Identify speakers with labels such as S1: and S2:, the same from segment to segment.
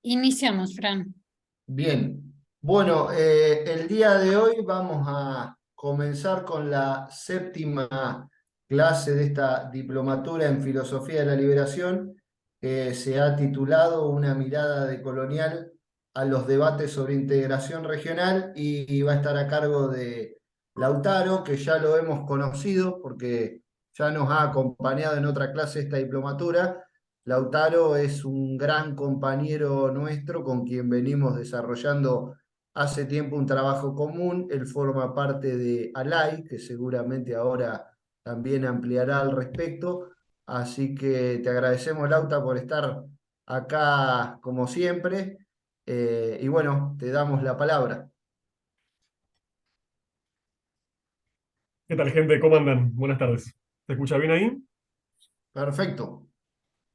S1: Iniciamos, Fran.
S2: Bien, bueno, el día de hoy vamos a comenzar con la séptima clase de esta diplomatura en Filosofía de la Liberación, que se ha titulado Una mirada decolonial a los debates sobre integración regional y va a estar a cargo de Lautaro, que ya lo hemos conocido porque ya nos ha acompañado en otra clase esta diplomatura. Lautaro es un gran compañero nuestro con quien venimos desarrollando hace tiempo un trabajo común. Él forma parte de ALAI, que seguramente ahora también ampliará al respecto. Así que te agradecemos, Lauta, por estar acá como siempre. Y bueno, te damos la palabra.
S3: ¿Qué tal, gente? ¿Cómo andan? Buenas tardes. ¿Se escucha bien ahí?
S2: Perfecto.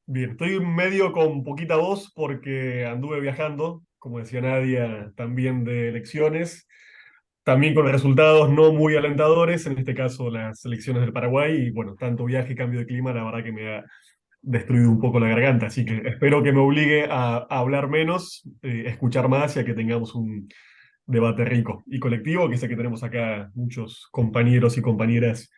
S3: Bien, estoy medio con poquita voz porque anduve viajando, como decía Nadia, también de elecciones, también con resultados no muy alentadores, en este caso las elecciones del Paraguay, y bueno, tanto viaje y cambio de clima, la verdad que me ha destruido un poco la garganta, así que espero que me obligue a hablar menos, escuchar más y a que tengamos un debate rico y colectivo, que sé que tenemos acá muchos compañeros y compañeras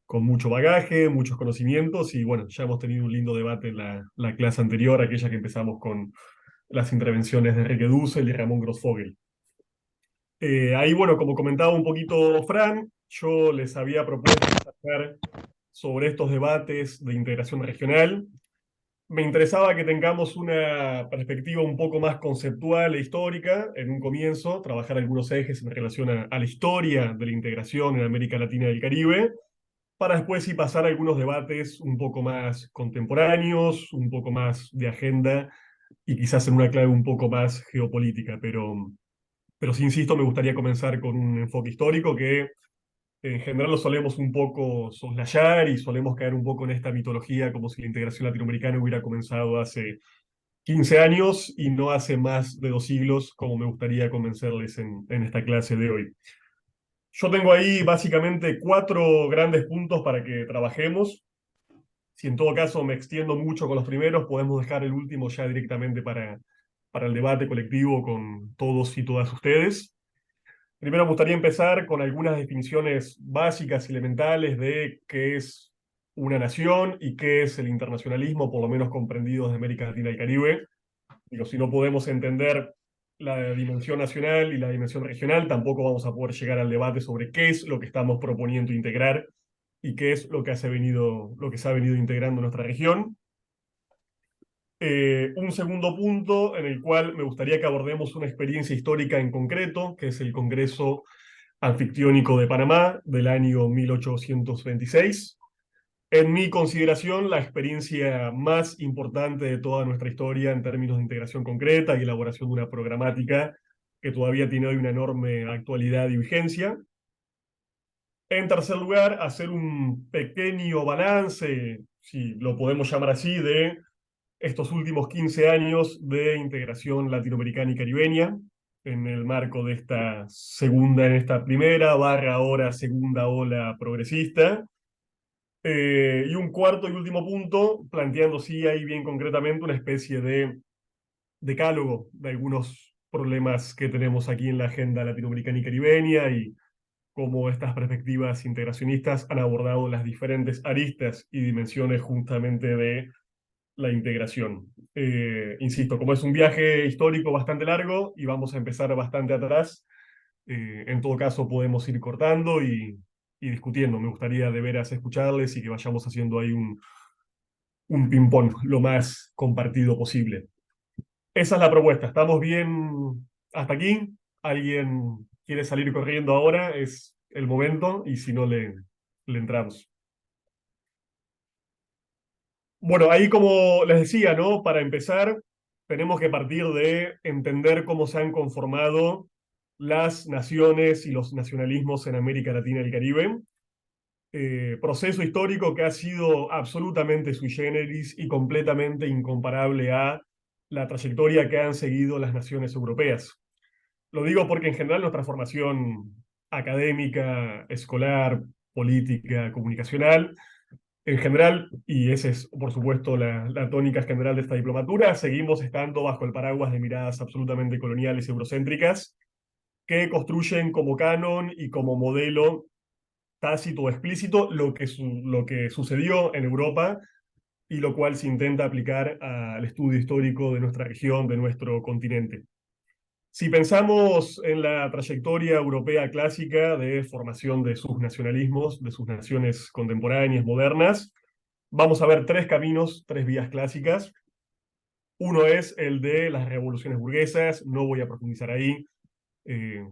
S3: con mucho bagaje, muchos conocimientos y bueno, ya hemos tenido un lindo debate en la clase anterior, aquella que empezamos con las intervenciones de Enrique Dussel y Ramón Grossfogel. Ahí, bueno, como comentaba un poquito Fran, yo les había propuesto sacar sobre estos debates de integración regional. Me interesaba que tengamos una perspectiva un poco más conceptual e histórica en un comienzo, trabajar algunos ejes en relación a la historia de la integración en América Latina y el Caribe, para después sí pasar a algunos debates un poco más contemporáneos, un poco más de agenda y quizás en una clave un poco más geopolítica. Pero sí, insisto, me gustaría comenzar con un enfoque histórico que en general lo solemos un poco soslayar y solemos caer un poco en esta mitología como si la integración latinoamericana hubiera comenzado hace 15 años y no hace más de 2 siglos, como me gustaría convencerles en esta clase de hoy. Yo tengo ahí básicamente 4 grandes puntos para que trabajemos. Si en todo caso me extiendo mucho con los primeros, podemos dejar el último ya directamente para el debate colectivo con todos y todas ustedes. Primero me gustaría empezar con algunas definiciones básicas y elementales de qué es una nación y qué es el internacionalismo, por lo menos comprendidos de América Latina y Caribe. Digo, si no podemos entender la dimensión nacional y la dimensión regional, tampoco vamos a poder llegar al debate sobre qué es lo que estamos proponiendo integrar y qué es lo que se ha venido integrando en nuestra región. Un segundo punto en el cual me gustaría que abordemos una experiencia histórica en concreto, que es el Congreso Anfictiónico de Panamá del año 1826. En mi consideración, la experiencia más importante de toda nuestra historia en términos de integración concreta y elaboración de una programática que todavía tiene hoy una enorme actualidad y vigencia. En tercer lugar, hacer un pequeño balance, si lo podemos llamar así, de estos últimos 15 años de integración latinoamericana y caribeña en el marco de en esta primera barra ahora segunda ola progresista. Y un cuarto y último punto, planteando sí ahí bien concretamente una especie de decálogo de algunos problemas que tenemos aquí en la agenda latinoamericana y caribeña y cómo estas perspectivas integracionistas han abordado las diferentes aristas y dimensiones justamente de la integración. Insisto, como es un viaje histórico bastante largo y vamos a empezar bastante atrás, en todo caso podemos ir cortando y discutiendo. Me gustaría de veras escucharles y que vayamos haciendo ahí un ping-pong lo más compartido posible. Esa es la propuesta. ¿Estamos bien hasta aquí? ¿Alguien quiere salir corriendo ahora? Es el momento y si no, le entramos. Bueno, ahí como les decía, ¿no? Para empezar, tenemos que partir de entender cómo se han conformado las naciones y los nacionalismos en América Latina y el Caribe. Proceso histórico que ha sido absolutamente sui generis y completamente incomparable a la trayectoria que han seguido las naciones europeas. Lo digo porque en general nuestra formación académica, escolar, política, comunicacional, En general, y esa es por supuesto la tónica general de esta diplomatura, seguimos estando bajo el paraguas de miradas absolutamente coloniales y eurocéntricas que construyen como canon y como modelo tácito o explícito lo que sucedió en Europa y lo cual se intenta aplicar al estudio histórico de nuestra región, de nuestro continente. Si pensamos en la trayectoria europea clásica de formación de sus nacionalismos, de sus naciones contemporáneas, modernas, vamos a ver tres caminos, tres vías clásicas. Uno es el de las revoluciones burguesas, no voy a profundizar ahí. Eh,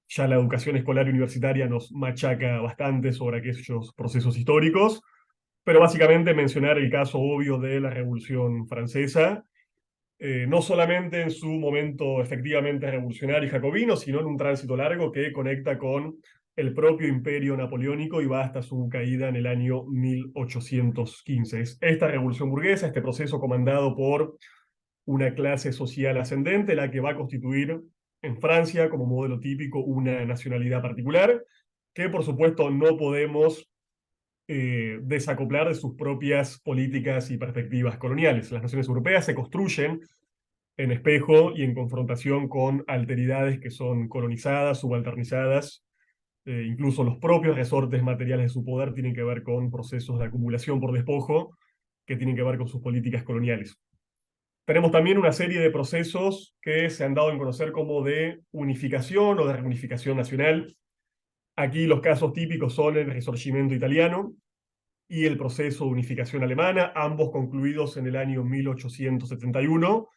S3: ya la educación escolar y universitaria nos machaca bastante sobre aquellos procesos históricos, pero básicamente mencionar el caso obvio de la Revolución Francesa, no solamente en su momento efectivamente revolucionario y jacobino, sino en un tránsito largo que conecta con el propio imperio napoleónico y va hasta su caída en el año 1815. Es esta revolución burguesa, este proceso comandado por una clase social ascendente, la que va a constituir en Francia como modelo típico una nacionalidad particular, que por supuesto no podemos desacoplar de sus propias políticas y perspectivas coloniales. Las naciones europeas se construyen en espejo y en confrontación con alteridades que son colonizadas, subalternizadas, incluso los propios resortes materiales de su poder tienen que ver con procesos de acumulación por despojo que tienen que ver con sus políticas coloniales. Tenemos también una serie de procesos que se han dado en conocer como de unificación o de reunificación nacional. Aquí los casos típicos son el Risorgimento italiano y el proceso de unificación alemana, ambos concluidos en el año 1871,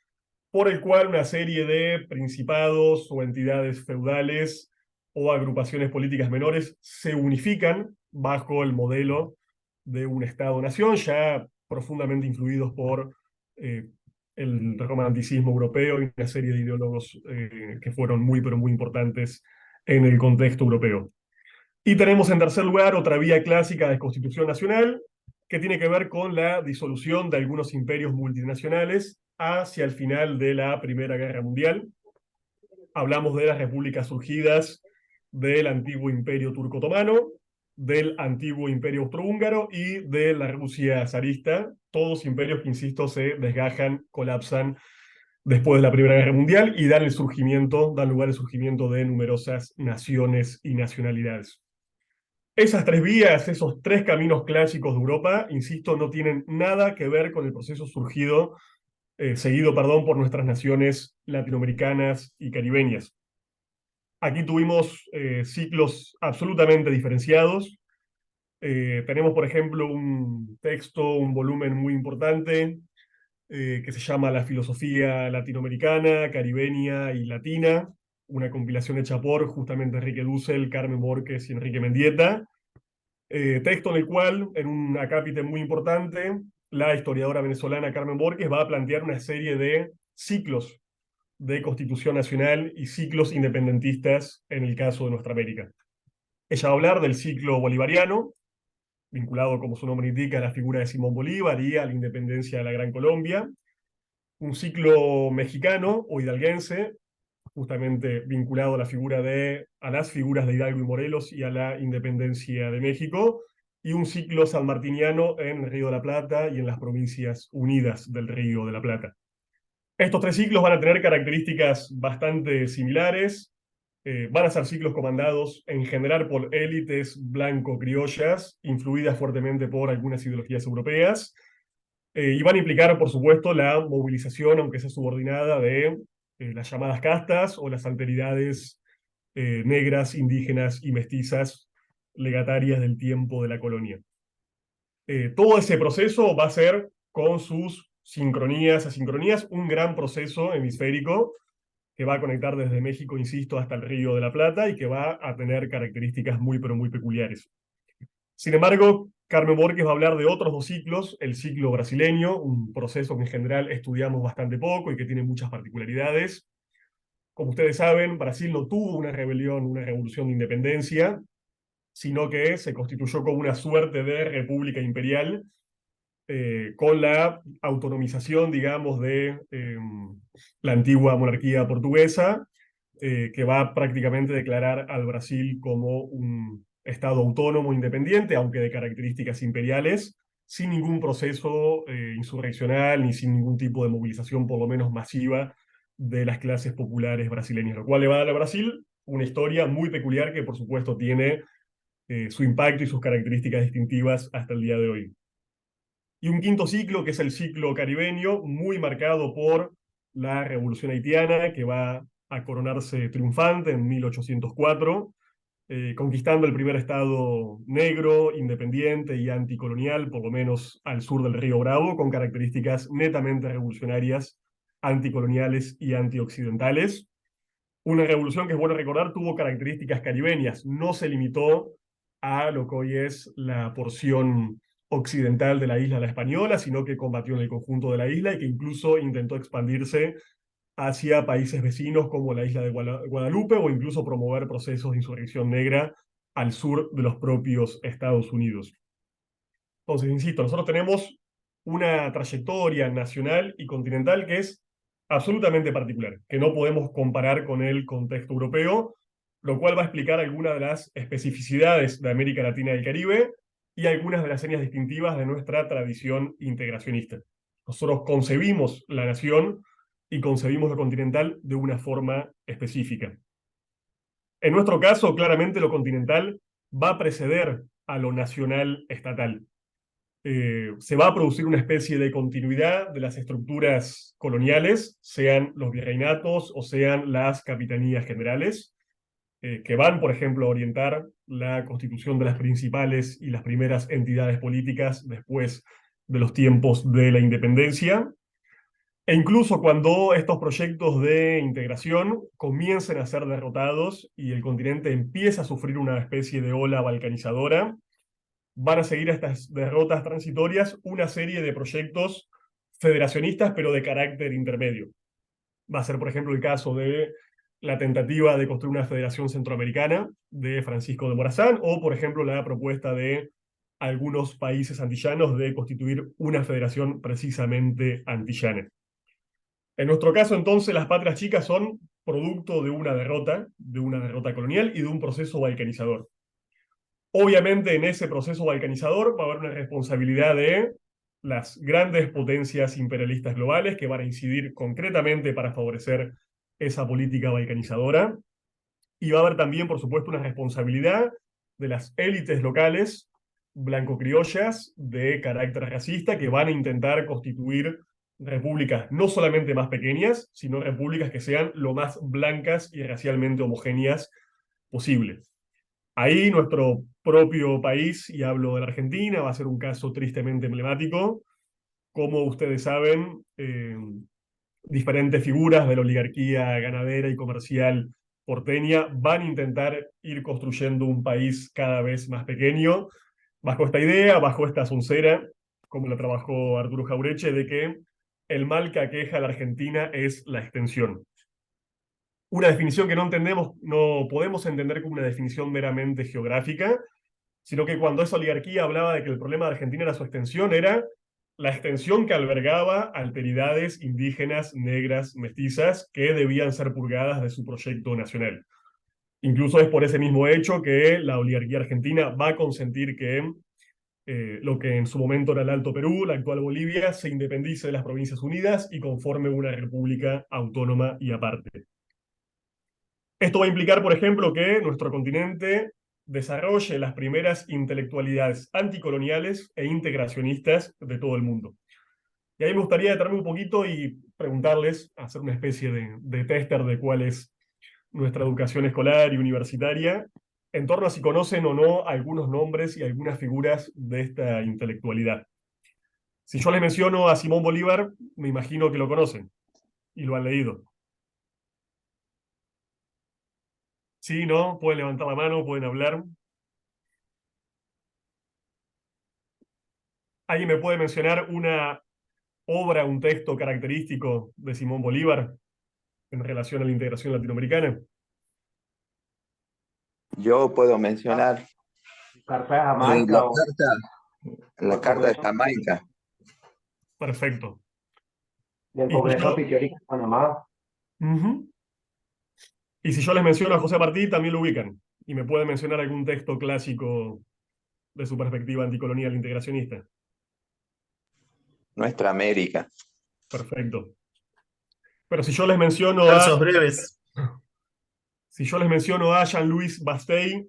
S3: por el cual una serie de principados o entidades feudales o agrupaciones políticas menores se unifican bajo el modelo de un Estado-nación, ya profundamente influidos por eh, el romanticismo europeo y una serie de ideólogos que fueron muy, pero muy importantes en el contexto europeo. Y tenemos en tercer lugar otra vía clásica de constitución nacional que tiene que ver con la disolución de algunos imperios multinacionales hacia el final de la Primera Guerra Mundial. Hablamos de las repúblicas surgidas del antiguo imperio turco-otomano, del antiguo imperio austrohúngaro y de la Rusia zarista, todos imperios que, insisto, se desgajan, colapsan después de la Primera Guerra Mundial y dan lugar al surgimiento de numerosas naciones y nacionalidades. Esas tres vías, esos tres caminos clásicos de Europa, insisto, no tienen nada que ver con el proceso seguido, perdón, por nuestras naciones latinoamericanas y caribeñas. Aquí tuvimos ciclos absolutamente diferenciados. Tenemos, por ejemplo, un texto, un volumen muy importante que se llama La filosofía latinoamericana, caribeña y latina, una compilación hecha por justamente Enrique Dussel, Carmen Borges y Enrique Mendieta. Texto en el cual, en un acápite muy importante, la historiadora venezolana Carmen Borges va a plantear una serie de ciclos de constitución nacional y ciclos independentistas en el caso de nuestra América. Ella va a hablar del ciclo bolivariano, vinculado, como su nombre indica, a la figura de Simón Bolívar y a la independencia de la Gran Colombia, un ciclo mexicano o hidalguense, justamente vinculado a a las figuras de Hidalgo y Morelos y a la independencia de México, y un ciclo sanmartiniano en el Río de la Plata y en las provincias unidas del Río de la Plata. Estos tres ciclos van a tener características bastante similares, van a ser ciclos comandados en general por élites blanco-criollas, influidas fuertemente por algunas ideologías europeas, y van a implicar, por supuesto, la movilización, aunque sea subordinada, de las llamadas castas o las alteridades negras, indígenas y mestizas legatarias del tiempo de la colonia. Todo ese proceso va a ser, con sus sincronías, asincronías, un gran proceso hemisférico que va a conectar desde México, insisto, hasta el Río de la Plata y que va a tener características muy, pero muy peculiares. Sin embargo, Carmen Borges va a hablar de otros dos ciclos, el ciclo brasileño, un proceso que en general estudiamos bastante poco y que tiene muchas particularidades. Como ustedes saben, Brasil no tuvo una rebelión, una revolución de independencia, sino que se constituyó como una suerte de república imperial, con la autonomización, digamos, de la antigua monarquía portuguesa, que va prácticamente a declarar al Brasil como un Estado autónomo independiente, aunque de características imperiales, sin ningún proceso insurreccional ni sin ningún tipo de movilización, por lo menos masiva, de las clases populares brasileñas, lo cual le va a dar a Brasil una historia muy peculiar que por supuesto tiene su impacto y sus características distintivas hasta el día de hoy. Y un quinto ciclo, que es el ciclo caribeño, muy marcado por la Revolución Haitiana, que va a coronarse triunfante en 1804, conquistando el primer estado negro, independiente y anticolonial, por lo menos al sur del Río Bravo, con características netamente revolucionarias, anticoloniales y antioccidentales. Una revolución que es bueno recordar tuvo características caribeñas, no se limitó a lo que hoy es la porción occidental de la isla La Española, sino que combatió en el conjunto de la isla y que incluso intentó expandirse hacia países vecinos como la isla de Guadalupe o incluso promover procesos de insurrección negra al sur de los propios Estados Unidos. Entonces, insisto, nosotros tenemos una trayectoria nacional y continental que es absolutamente particular, que no podemos comparar con el contexto europeo, lo cual va a explicar algunas de las especificidades de América Latina y el Caribe y algunas de las señas distintivas de nuestra tradición integracionista. Nosotros concebimos la nación y concebimos lo continental de una forma específica. En nuestro caso, claramente lo continental va a preceder a lo nacional estatal. Se va a producir una especie de continuidad de las estructuras coloniales, sean los virreinatos o sean las capitanías generales, que van, por ejemplo, a orientar la constitución de las principales y las primeras entidades políticas después de los tiempos de la independencia. E incluso cuando estos proyectos de integración comiencen a ser derrotados y el continente empieza a sufrir una especie de ola balcanizadora, van a seguir estas derrotas transitorias una serie de proyectos federacionistas, pero de carácter intermedio. Va a ser, por ejemplo, el caso de la tentativa de construir una federación centroamericana de Francisco de Morazán, o, por ejemplo, la propuesta de algunos países antillanos de constituir una federación precisamente antillana. En nuestro caso, entonces, las patrias chicas son producto de una derrota colonial y de un proceso balcanizador. Obviamente, en ese proceso balcanizador va a haber una responsabilidad de las grandes potencias imperialistas globales que van a incidir concretamente para favorecer esa política balcanizadora. Y va a haber también, por supuesto, una responsabilidad de las élites locales blanco-criollas de carácter racista que van a intentar constituir repúblicas no solamente más pequeñas, sino repúblicas que sean lo más blancas y racialmente homogéneas posible. Ahí nuestro propio país, y hablo de la Argentina, va a ser un caso tristemente emblemático. Como ustedes saben, diferentes figuras de la oligarquía ganadera y comercial porteña van a intentar ir construyendo un país cada vez más pequeño, bajo esta idea, bajo esta soncera, como la trabajó Arturo Jaureche, de que el mal que aqueja a la Argentina es la extensión. Una definición que no entendemos, no podemos entender como una definición meramente geográfica, sino que cuando esa oligarquía hablaba de que el problema de Argentina era su extensión, era la extensión que albergaba alteridades indígenas, negras, mestizas, que debían ser purgadas de su proyecto nacional. Incluso es por ese mismo hecho que la oligarquía argentina va a consentir que lo que en su momento era el Alto Perú, la actual Bolivia, se independice de las Provincias Unidas y conforme una república autónoma y aparte. Esto va a implicar, por ejemplo, que nuestro continente desarrolle las primeras intelectualidades anticoloniales e integracionistas de todo el mundo. Y ahí me gustaría detenerme un poquito y preguntarles, hacer una especie de tester de cuál es nuestra educación escolar y universitaria, en torno a si conocen o no algunos nombres y algunas figuras de esta intelectualidad. Si yo les menciono a Simón Bolívar, me imagino que lo conocen y lo han leído. Sí, ¿no? Pueden levantar la mano, pueden hablar. ¿Alguien me puede mencionar una obra, un texto característico de Simón Bolívar en relación a la integración latinoamericana?
S1: Yo puedo mencionar
S4: Carta de
S1: la
S4: Jamaica o
S1: carta de Jamaica.
S3: Perfecto.
S4: del
S3: Y si
S4: Congreso
S3: yo,
S4: Pictórico de Panamá.
S3: Ujú. Y si yo les menciono a José Martí, también lo ubican. Y me pueden mencionar algún texto clásico de su perspectiva anticolonial integracionista.
S1: Nuestra América.
S3: Perfecto. Pero si yo les menciono
S5: Versos breves.
S3: a Jean-Louis Bastei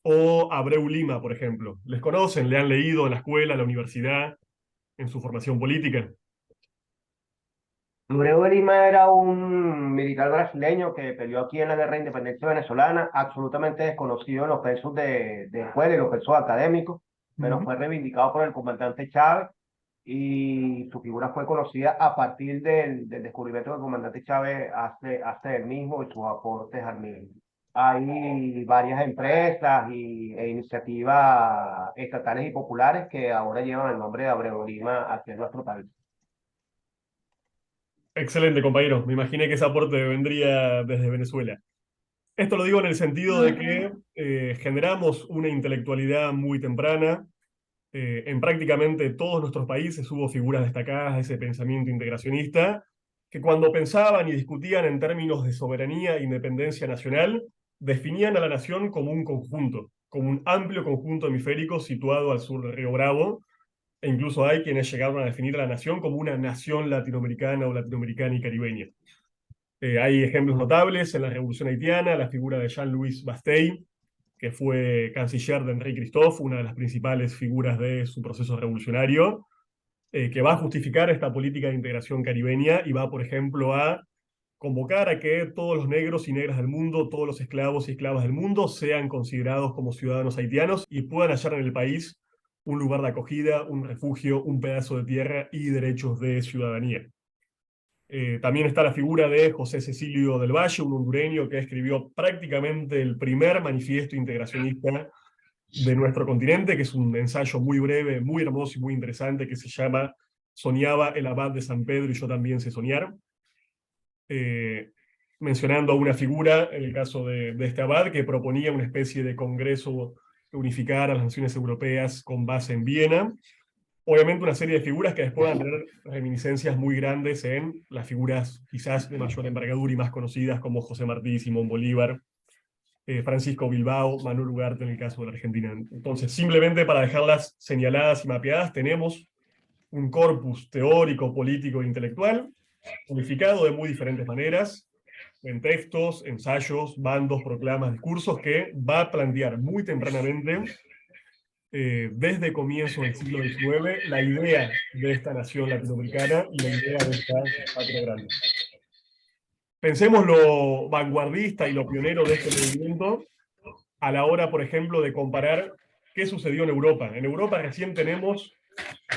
S3: o Abreu Lima, por ejemplo, ¿les conocen? ¿Le han leído en la escuela, en la universidad, en su formación política?
S4: Abreu de Lima era un militar brasileño que peleó aquí en la Guerra de Independencia venezolana, absolutamente desconocido en los pensos de escuela y los pensos académicos, pero fue reivindicado por el comandante Chávez y su figura fue conocida a partir del descubrimiento que el comandante Chávez hace él mismo y sus aportes al mismo. Hay varias empresas e iniciativas estatales y populares que ahora llevan el nombre de Abreu de Lima aquí en nuestro país.
S3: Excelente, compañero. Me imaginé que ese aporte vendría desde Venezuela. Esto lo digo en el sentido de que generamos una intelectualidad muy temprana. En prácticamente todos nuestros países hubo figuras destacadas de ese pensamiento integracionista que cuando pensaban y discutían en términos de soberanía e independencia nacional, definían a la nación como un conjunto, como un amplio conjunto hemisférico situado al sur del Río Bravo, e incluso hay quienes llegaron a definir a la nación como una nación latinoamericana o latinoamericana y caribeña. Hay ejemplos notables en la Revolución Haitiana, la figura de Jean-Louis Bastei, que fue canciller de Henri Christophe, una de las principales figuras de su proceso revolucionario, que va a justificar esta política de integración caribeña y va, por ejemplo, a convocar a que todos los negros y negras del mundo, todos los esclavos y esclavas del mundo sean considerados como ciudadanos haitianos y puedan hallar en el país un lugar de acogida, un refugio, un pedazo de tierra y derechos de ciudadanía. También está la figura de José Cecilio del Valle, un hondureño que escribió prácticamente el primer manifiesto integracionista de nuestro continente, que es un ensayo muy breve, muy hermoso y muy interesante, que se llama Soñaba el abad de San Pedro y yo también sé soñar. Mencionando a una figura, en el caso de este abad, que proponía una especie de congreso que unificara a las naciones europeas con base en Viena. Obviamente una serie de figuras que después van a tener reminiscencias muy grandes en las figuras quizás de mayor envergadura y más conocidas como José Martí, Simón Bolívar, Francisco Bilbao, Manuel Ugarte en el caso de la Argentina. Entonces, simplemente para dejarlas señaladas y mapeadas, tenemos un corpus teórico, político e intelectual, unificado de muy diferentes maneras, en textos, ensayos, bandos, proclamas, discursos, que va a plantear muy tempranamente, desde comienzos del siglo XIX, la idea de esta nación latinoamericana y la idea de esta patria grande. Pensemos lo vanguardista y lo pionero de este movimiento a la hora, por ejemplo, de comparar qué sucedió en Europa. En Europa recién tenemos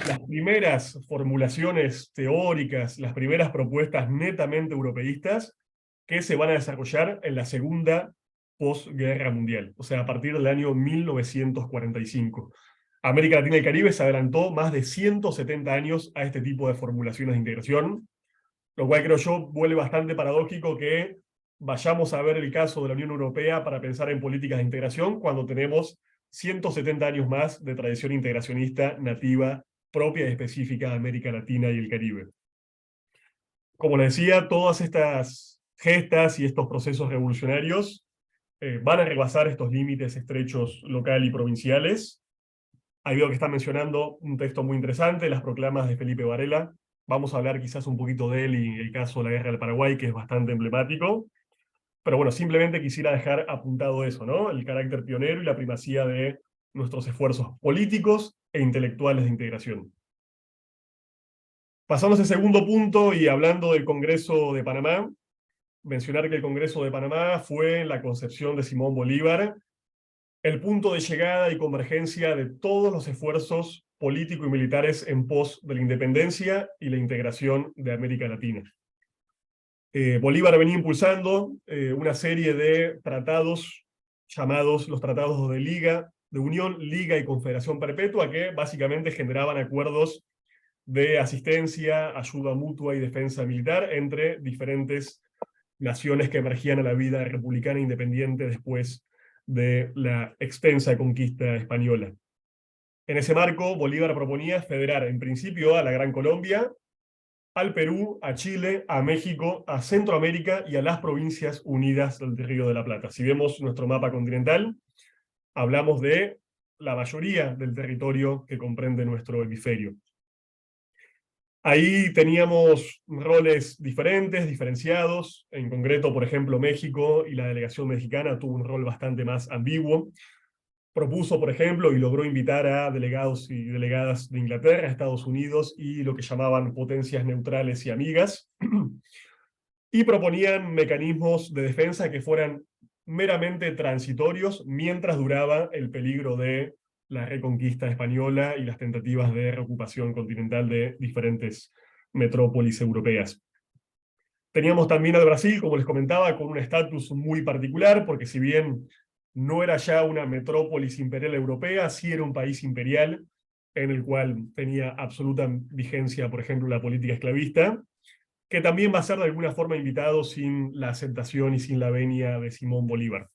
S3: las primeras formulaciones teóricas, las primeras propuestas netamente europeístas que se van a desarrollar en la segunda posguerra mundial, o sea, a partir del año 1945. América Latina y el Caribe se adelantó más de 170 años a este tipo de formulaciones de integración, lo cual creo yo vuelve bastante paradójico que vayamos a ver el caso de la Unión Europea para pensar en políticas de integración cuando tenemos 170 años más de tradición integracionista nativa propia y específica de América Latina y el Caribe. Como les decía, todas estas gestas y estos procesos revolucionarios van a rebasar estos límites estrechos local y provinciales. Ahí veo que está mencionando un texto muy interesante, las proclamas de Felipe Varela. Vamos a hablar quizás un poquito de él y el caso de la Guerra del Paraguay, que es bastante emblemático. Pero bueno, simplemente quisiera dejar apuntado eso, ¿no? El carácter pionero y la primacía de nuestros esfuerzos políticos e intelectuales de integración. Pasando a ese segundo punto y hablando del Congreso de Panamá, mencionar que el Congreso de Panamá fue la concepción de Simón Bolívar, el punto de llegada y convergencia de todos los esfuerzos políticos y militares en pos de la independencia y la integración de América Latina. Bolívar venía impulsando una serie de tratados llamados los tratados de Liga, de Unión, Liga y Confederación Perpetua, que básicamente generaban acuerdos de asistencia, ayuda mutua y defensa militar entre diferentes naciones que emergían a la vida republicana e independiente después de la extensa conquista española. En ese marco, Bolívar proponía federar en principio a la Gran Colombia, al Perú, a Chile, a México, a Centroamérica y a las Provincias Unidas del Río de la Plata. Si vemos nuestro mapa continental, hablamos de la mayoría del territorio que comprende nuestro hemisferio. Ahí teníamos roles diferentes, diferenciados. En concreto, por ejemplo, México y la delegación mexicana tuvo un rol bastante más ambiguo. Propuso, por ejemplo, y logró invitar a delegados y delegadas de Inglaterra, Estados Unidos y lo que llamaban potencias neutrales y amigas, y proponían mecanismos de defensa que fueran meramente transitorios mientras duraba el peligro de la reconquista española y las tentativas de reocupación continental de diferentes metrópolis europeas. Teníamos también al Brasil, como les comentaba, con un estatus muy particular, porque si bien no era ya una metrópolis imperial europea, sí era un país imperial, en el cual tenía absoluta vigencia, por ejemplo, la política esclavista, que también va a ser de alguna forma invitado sin la aceptación y sin la venia de Simón Bolívar.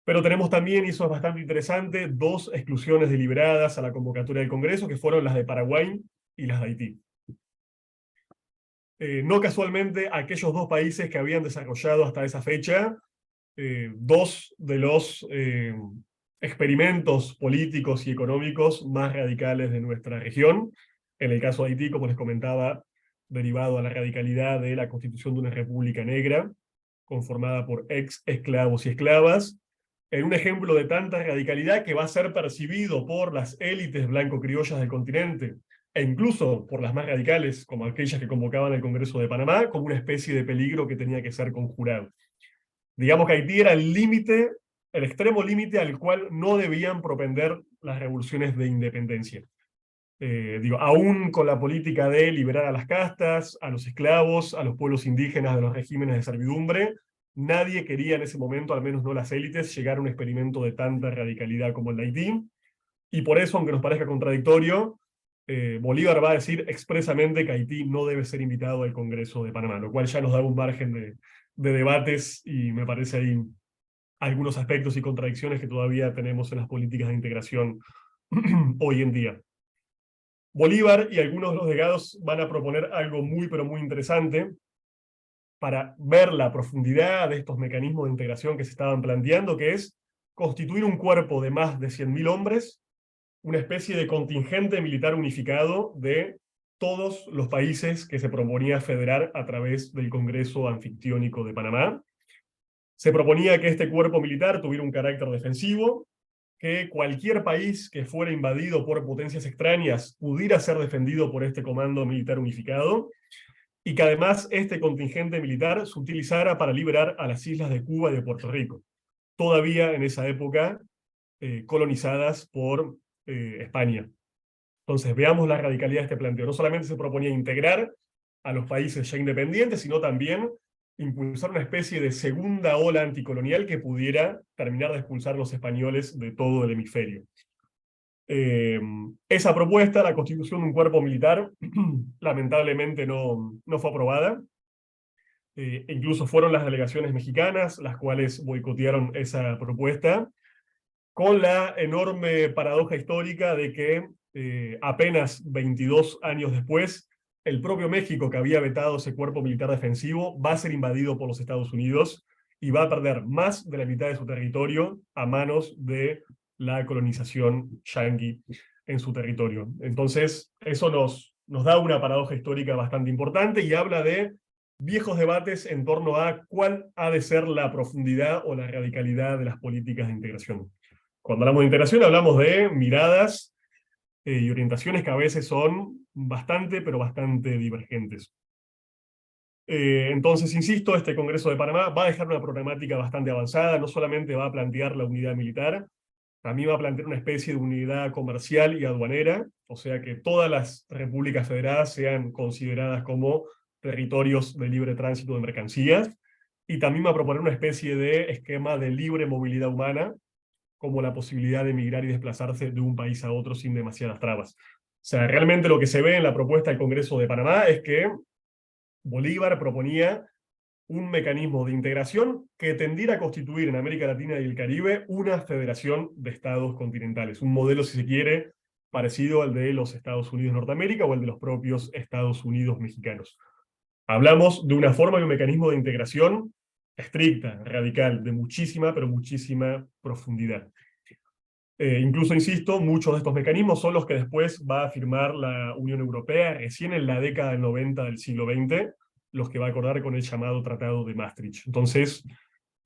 S3: Pero tenemos también, y eso es bastante interesante, dos exclusiones deliberadas a la convocatoria del Congreso, que fueron las de Paraguay y las de Haití. No casualmente, aquellos dos países que habían desarrollado hasta esa fecha dos de los experimentos políticos y económicos más radicales de nuestra región. En el caso de Haití, como les comentaba, derivado a la radicalidad de la constitución de una república negra, conformada por ex esclavos y esclavas, en un ejemplo de tanta radicalidad que va a ser percibido por las élites blanco-criollas del continente, e incluso por las más radicales, como aquellas que convocaban el Congreso de Panamá, como una especie de peligro que tenía que ser conjurado. Digamos que Haití era el límite, el extremo límite al cual no debían propender las revoluciones de independencia. Aún con la política de liberar a las castas, a los esclavos, a los pueblos indígenas de los regímenes de servidumbre, nadie quería en ese momento, al menos no las élites, llegar a un experimento de tanta radicalidad como el de Haití. Y por eso, aunque nos parezca contradictorio, Bolívar va a decir expresamente que Haití no debe ser invitado al Congreso de Panamá, lo cual ya nos da un margen de debates y me parece ahí algunos aspectos y contradicciones que todavía tenemos en las políticas de integración hoy en día. Bolívar y algunos de los delegados van a proponer algo muy pero muy interesante para ver la profundidad de estos mecanismos de integración que se estaban planteando, que es constituir un cuerpo de más de 100.000 hombres, una especie de contingente militar unificado de todos los países que se proponía federar a través del Congreso Anfictiónico de Panamá. Se proponía que este cuerpo militar tuviera un carácter defensivo, que cualquier país que fuera invadido por potencias extrañas pudiera ser defendido por este comando militar unificado, y que además este contingente militar se utilizara para liberar a las islas de Cuba y de Puerto Rico, todavía en esa época colonizadas por España. Entonces veamos la radicalidad de este planteo. No solamente se proponía integrar a los países ya independientes, sino también impulsar una especie de segunda ola anticolonial que pudiera terminar de expulsar a los españoles de todo el hemisferio. Esa propuesta, la constitución de un cuerpo militar, lamentablemente no fue aprobada. Incluso fueron las delegaciones mexicanas las cuales boicotearon esa propuesta, con la enorme paradoja histórica de que apenas 22 años después, el propio México, que había vetado ese cuerpo militar defensivo, va a ser invadido por los Estados Unidos y va a perder más de la mitad de su territorio a manos de la colonización yanqui en su territorio. Entonces, eso nos da una paradoja histórica bastante importante y habla de viejos debates en torno a cuál ha de ser la profundidad o la radicalidad de las políticas de integración. Cuando hablamos de integración hablamos de miradas y orientaciones que a veces son bastante, pero bastante divergentes. Entonces, insisto, este Congreso de Panamá va a dejar una problemática bastante avanzada, no solamente va a plantear la unidad militar, también va a plantear una especie de unidad comercial y aduanera, o sea que todas las repúblicas federadas sean consideradas como territorios de libre tránsito de mercancías, y también va a proponer una especie de esquema de libre movilidad humana, como la posibilidad de emigrar y desplazarse de un país a otro sin demasiadas trabas. O sea, realmente lo que se ve en la propuesta del Congreso de Panamá es que Bolívar proponía un mecanismo de integración que tendiera a constituir en América Latina y el Caribe una federación de estados continentales, un modelo, si se quiere, parecido al de los Estados Unidos de Norteamérica o el de los propios Estados Unidos mexicanos. Hablamos de una forma y un mecanismo de integración estricta, radical, de muchísima, pero muchísima profundidad. Incluso, insisto, muchos de estos mecanismos son los que después va a firmar la Unión Europea recién en la década del 90 del siglo XX, los que va a acordar con el llamado Tratado de Maastricht. Entonces,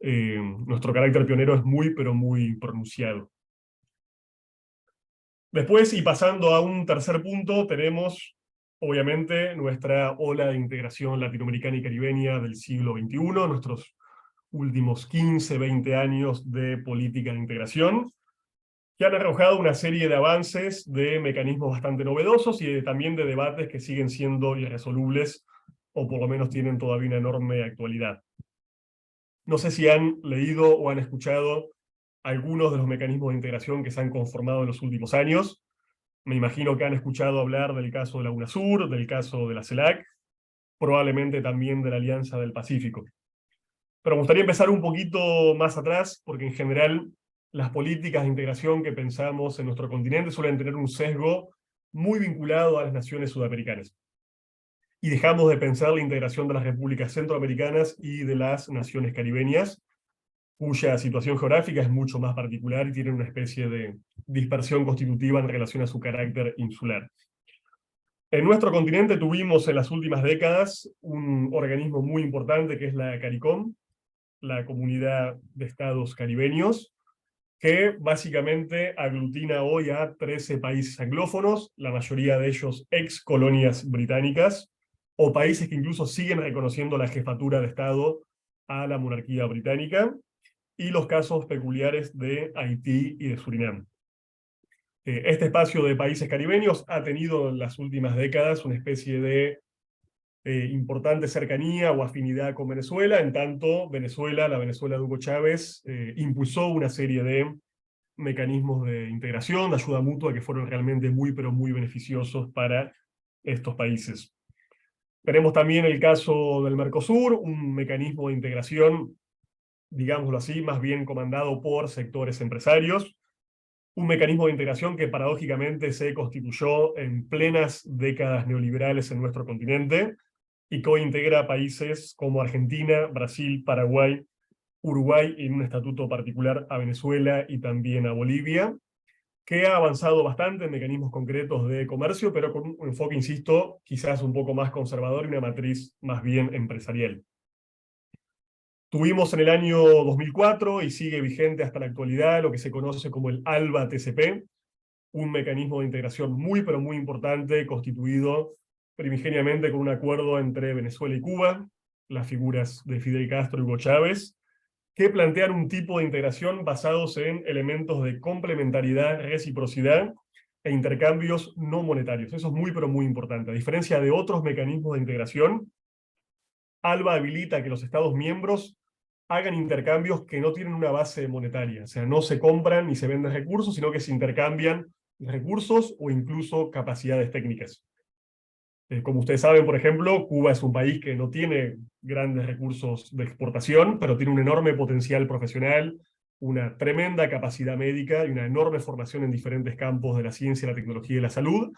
S3: nuestro carácter pionero es muy, pero muy pronunciado. Después, y pasando a un tercer punto, tenemos, obviamente, nuestra ola de integración latinoamericana y caribeña del siglo XXI, nuestros últimos 15, 20 años de política de integración, que han arrojado una serie de avances, de mecanismos bastante novedosos y también de debates que siguen siendo irresolubles, o por lo menos tienen todavía una enorme actualidad. No sé si han leído o han escuchado algunos de los mecanismos de integración que se han conformado en los últimos años. Me imagino que han escuchado hablar del caso de la UNASUR, del caso de la CELAC, probablemente también de la Alianza del Pacífico. Pero me gustaría empezar un poquito más atrás, porque en general las políticas de integración que pensamos en nuestro continente suelen tener un sesgo muy vinculado a las naciones sudamericanas. Y dejamos de pensar la integración de las repúblicas centroamericanas y de las naciones caribeñas, cuya situación geográfica es mucho más particular y tiene una especie de dispersión constitutiva en relación a su carácter insular. En nuestro continente tuvimos en las últimas décadas un organismo muy importante que es la CARICOM, la Comunidad de Estados Caribeños, que básicamente aglutina hoy a 13 países anglófonos, la mayoría de ellos ex colonias británicas, o países que incluso siguen reconociendo la jefatura de Estado a la monarquía británica, y los casos peculiares de Haití y de Surinam. Este espacio de países caribeños ha tenido en las últimas décadas una especie de importante cercanía o afinidad con Venezuela, en tanto Venezuela, la Venezuela de Hugo Chávez, impulsó una serie de mecanismos de integración, de ayuda mutua, que fueron realmente muy, pero muy beneficiosos para estos países. Tenemos también el caso del Mercosur, un mecanismo de integración, digámoslo así, más bien comandado por sectores empresarios, un mecanismo de integración que paradójicamente se constituyó en plenas décadas neoliberales en nuestro continente, y que hoy integra países como Argentina, Brasil, Paraguay, Uruguay, y en un estatuto particular a Venezuela y también a Bolivia, que ha avanzado bastante en mecanismos concretos de comercio, pero con un enfoque, insisto, quizás un poco más conservador y una matriz más bien empresarial. Tuvimos en el año 2004, y sigue vigente hasta la actualidad, lo que se conoce como el ALBA-TCP, un mecanismo de integración muy, pero muy importante, constituido primigeniamente con un acuerdo entre Venezuela y Cuba, las figuras de Fidel Castro y Hugo Chávez, que plantean un tipo de integración basados en elementos de complementariedad, reciprocidad e intercambios no monetarios. Eso es muy, pero muy importante. A diferencia de otros mecanismos de integración, ALBA habilita que los Estados miembros hagan intercambios que no tienen una base monetaria. O sea, no se compran ni se venden recursos, sino que se intercambian recursos o incluso capacidades técnicas. Como ustedes saben, por ejemplo, Cuba es un país que no tiene grandes recursos de exportación, pero tiene un enorme potencial profesional, una tremenda capacidad médica y una enorme formación en diferentes campos de la ciencia, la tecnología y la salud,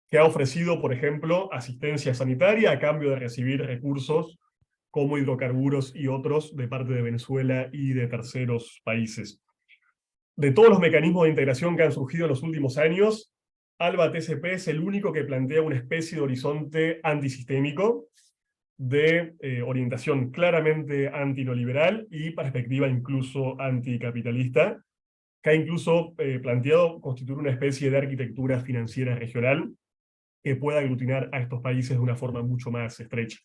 S3: que ha ofrecido, por ejemplo, asistencia sanitaria a cambio de recibir recursos como hidrocarburos y otros de parte de Venezuela y de terceros países. De todos los mecanismos de integración que han surgido en los últimos años, ALBA-TCP es el único que plantea una especie de horizonte antisistémico, de orientación claramente antineoliberal y perspectiva incluso anticapitalista, que ha incluso planteado constituir una especie de arquitectura financiera regional que pueda aglutinar a estos países de una forma mucho más estrecha.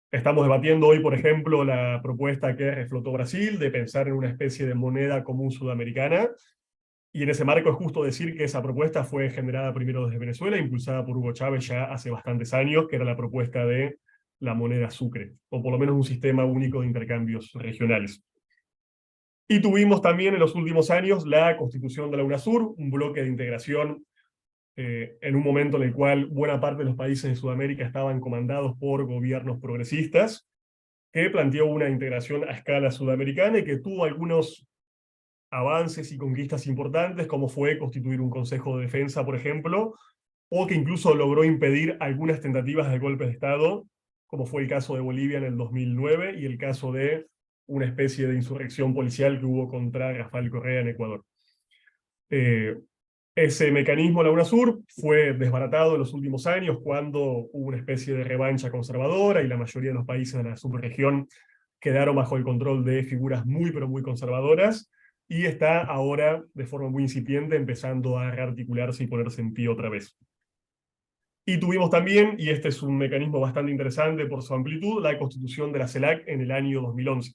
S3: Estamos debatiendo hoy, por ejemplo, la propuesta que reflotó Brasil de pensar en una especie de moneda común sudamericana, y en ese marco es justo decir que esa propuesta fue generada primero desde Venezuela, impulsada por Hugo Chávez ya hace bastantes años, que era la propuesta de la moneda Sucre, o por lo menos un sistema único de intercambios regionales. Y tuvimos también en los últimos años la constitución de la UNASUR, un bloque de integración en un momento en el cual buena parte de los países de Sudamérica estaban comandados por gobiernos progresistas, que planteó una integración a escala sudamericana y que tuvo algunos avances y conquistas importantes, como fue constituir un Consejo de Defensa, por ejemplo, o que incluso logró impedir algunas tentativas de golpes de Estado, como fue el caso de Bolivia en el 2009 y el caso de una especie de insurrección policial que hubo contra Rafael Correa en Ecuador. Ese mecanismo, la UNASUR, fue desbaratado en los últimos años cuando hubo una especie de revancha conservadora y la mayoría de los países de la subregión quedaron bajo el control de figuras muy, pero muy conservadoras, y está ahora, de forma muy incipiente, empezando a rearticularse y ponerse en pie otra vez. Y tuvimos también, y este es un mecanismo bastante interesante por su amplitud, la constitución de la CELAC en el año 2011.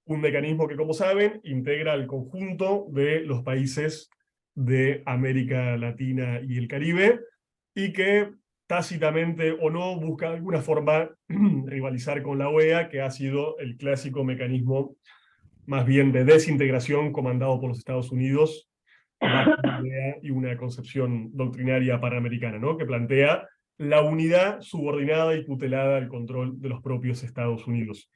S3: Un mecanismo que, como saben, integra al conjunto de los países de América Latina y el Caribe, y que tácitamente o no busca de alguna forma rivalizar con la OEA, que ha sido el clásico mecanismo más bien de desintegración comandado por los Estados Unidos, bajo una idea y una concepción doctrinaria panamericana, ¿no? Que plantea la unidad subordinada y tutelada al control de los propios Estados Unidos.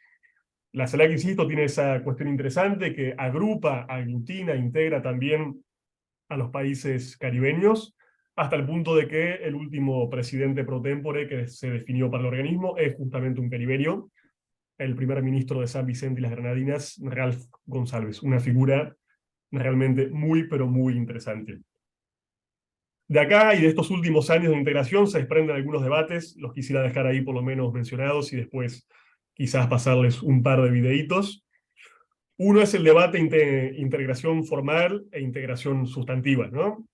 S3: La CELAC, insisto, tiene esa cuestión interesante que agrupa, aglutina, integra también a los países caribeños, hasta el punto de que el último presidente pro tempore que se definió para el organismo es justamente un caribeño, el primer ministro de San Vicente y las Granadinas, Ralph González, una figura realmente muy, pero muy interesante. De acá y de estos últimos años de integración se desprenden algunos debates, los quisiera dejar ahí por lo menos mencionados y después quizás pasarles un par de videitos. Uno es el debate integración formal e integración sustantiva, ¿no?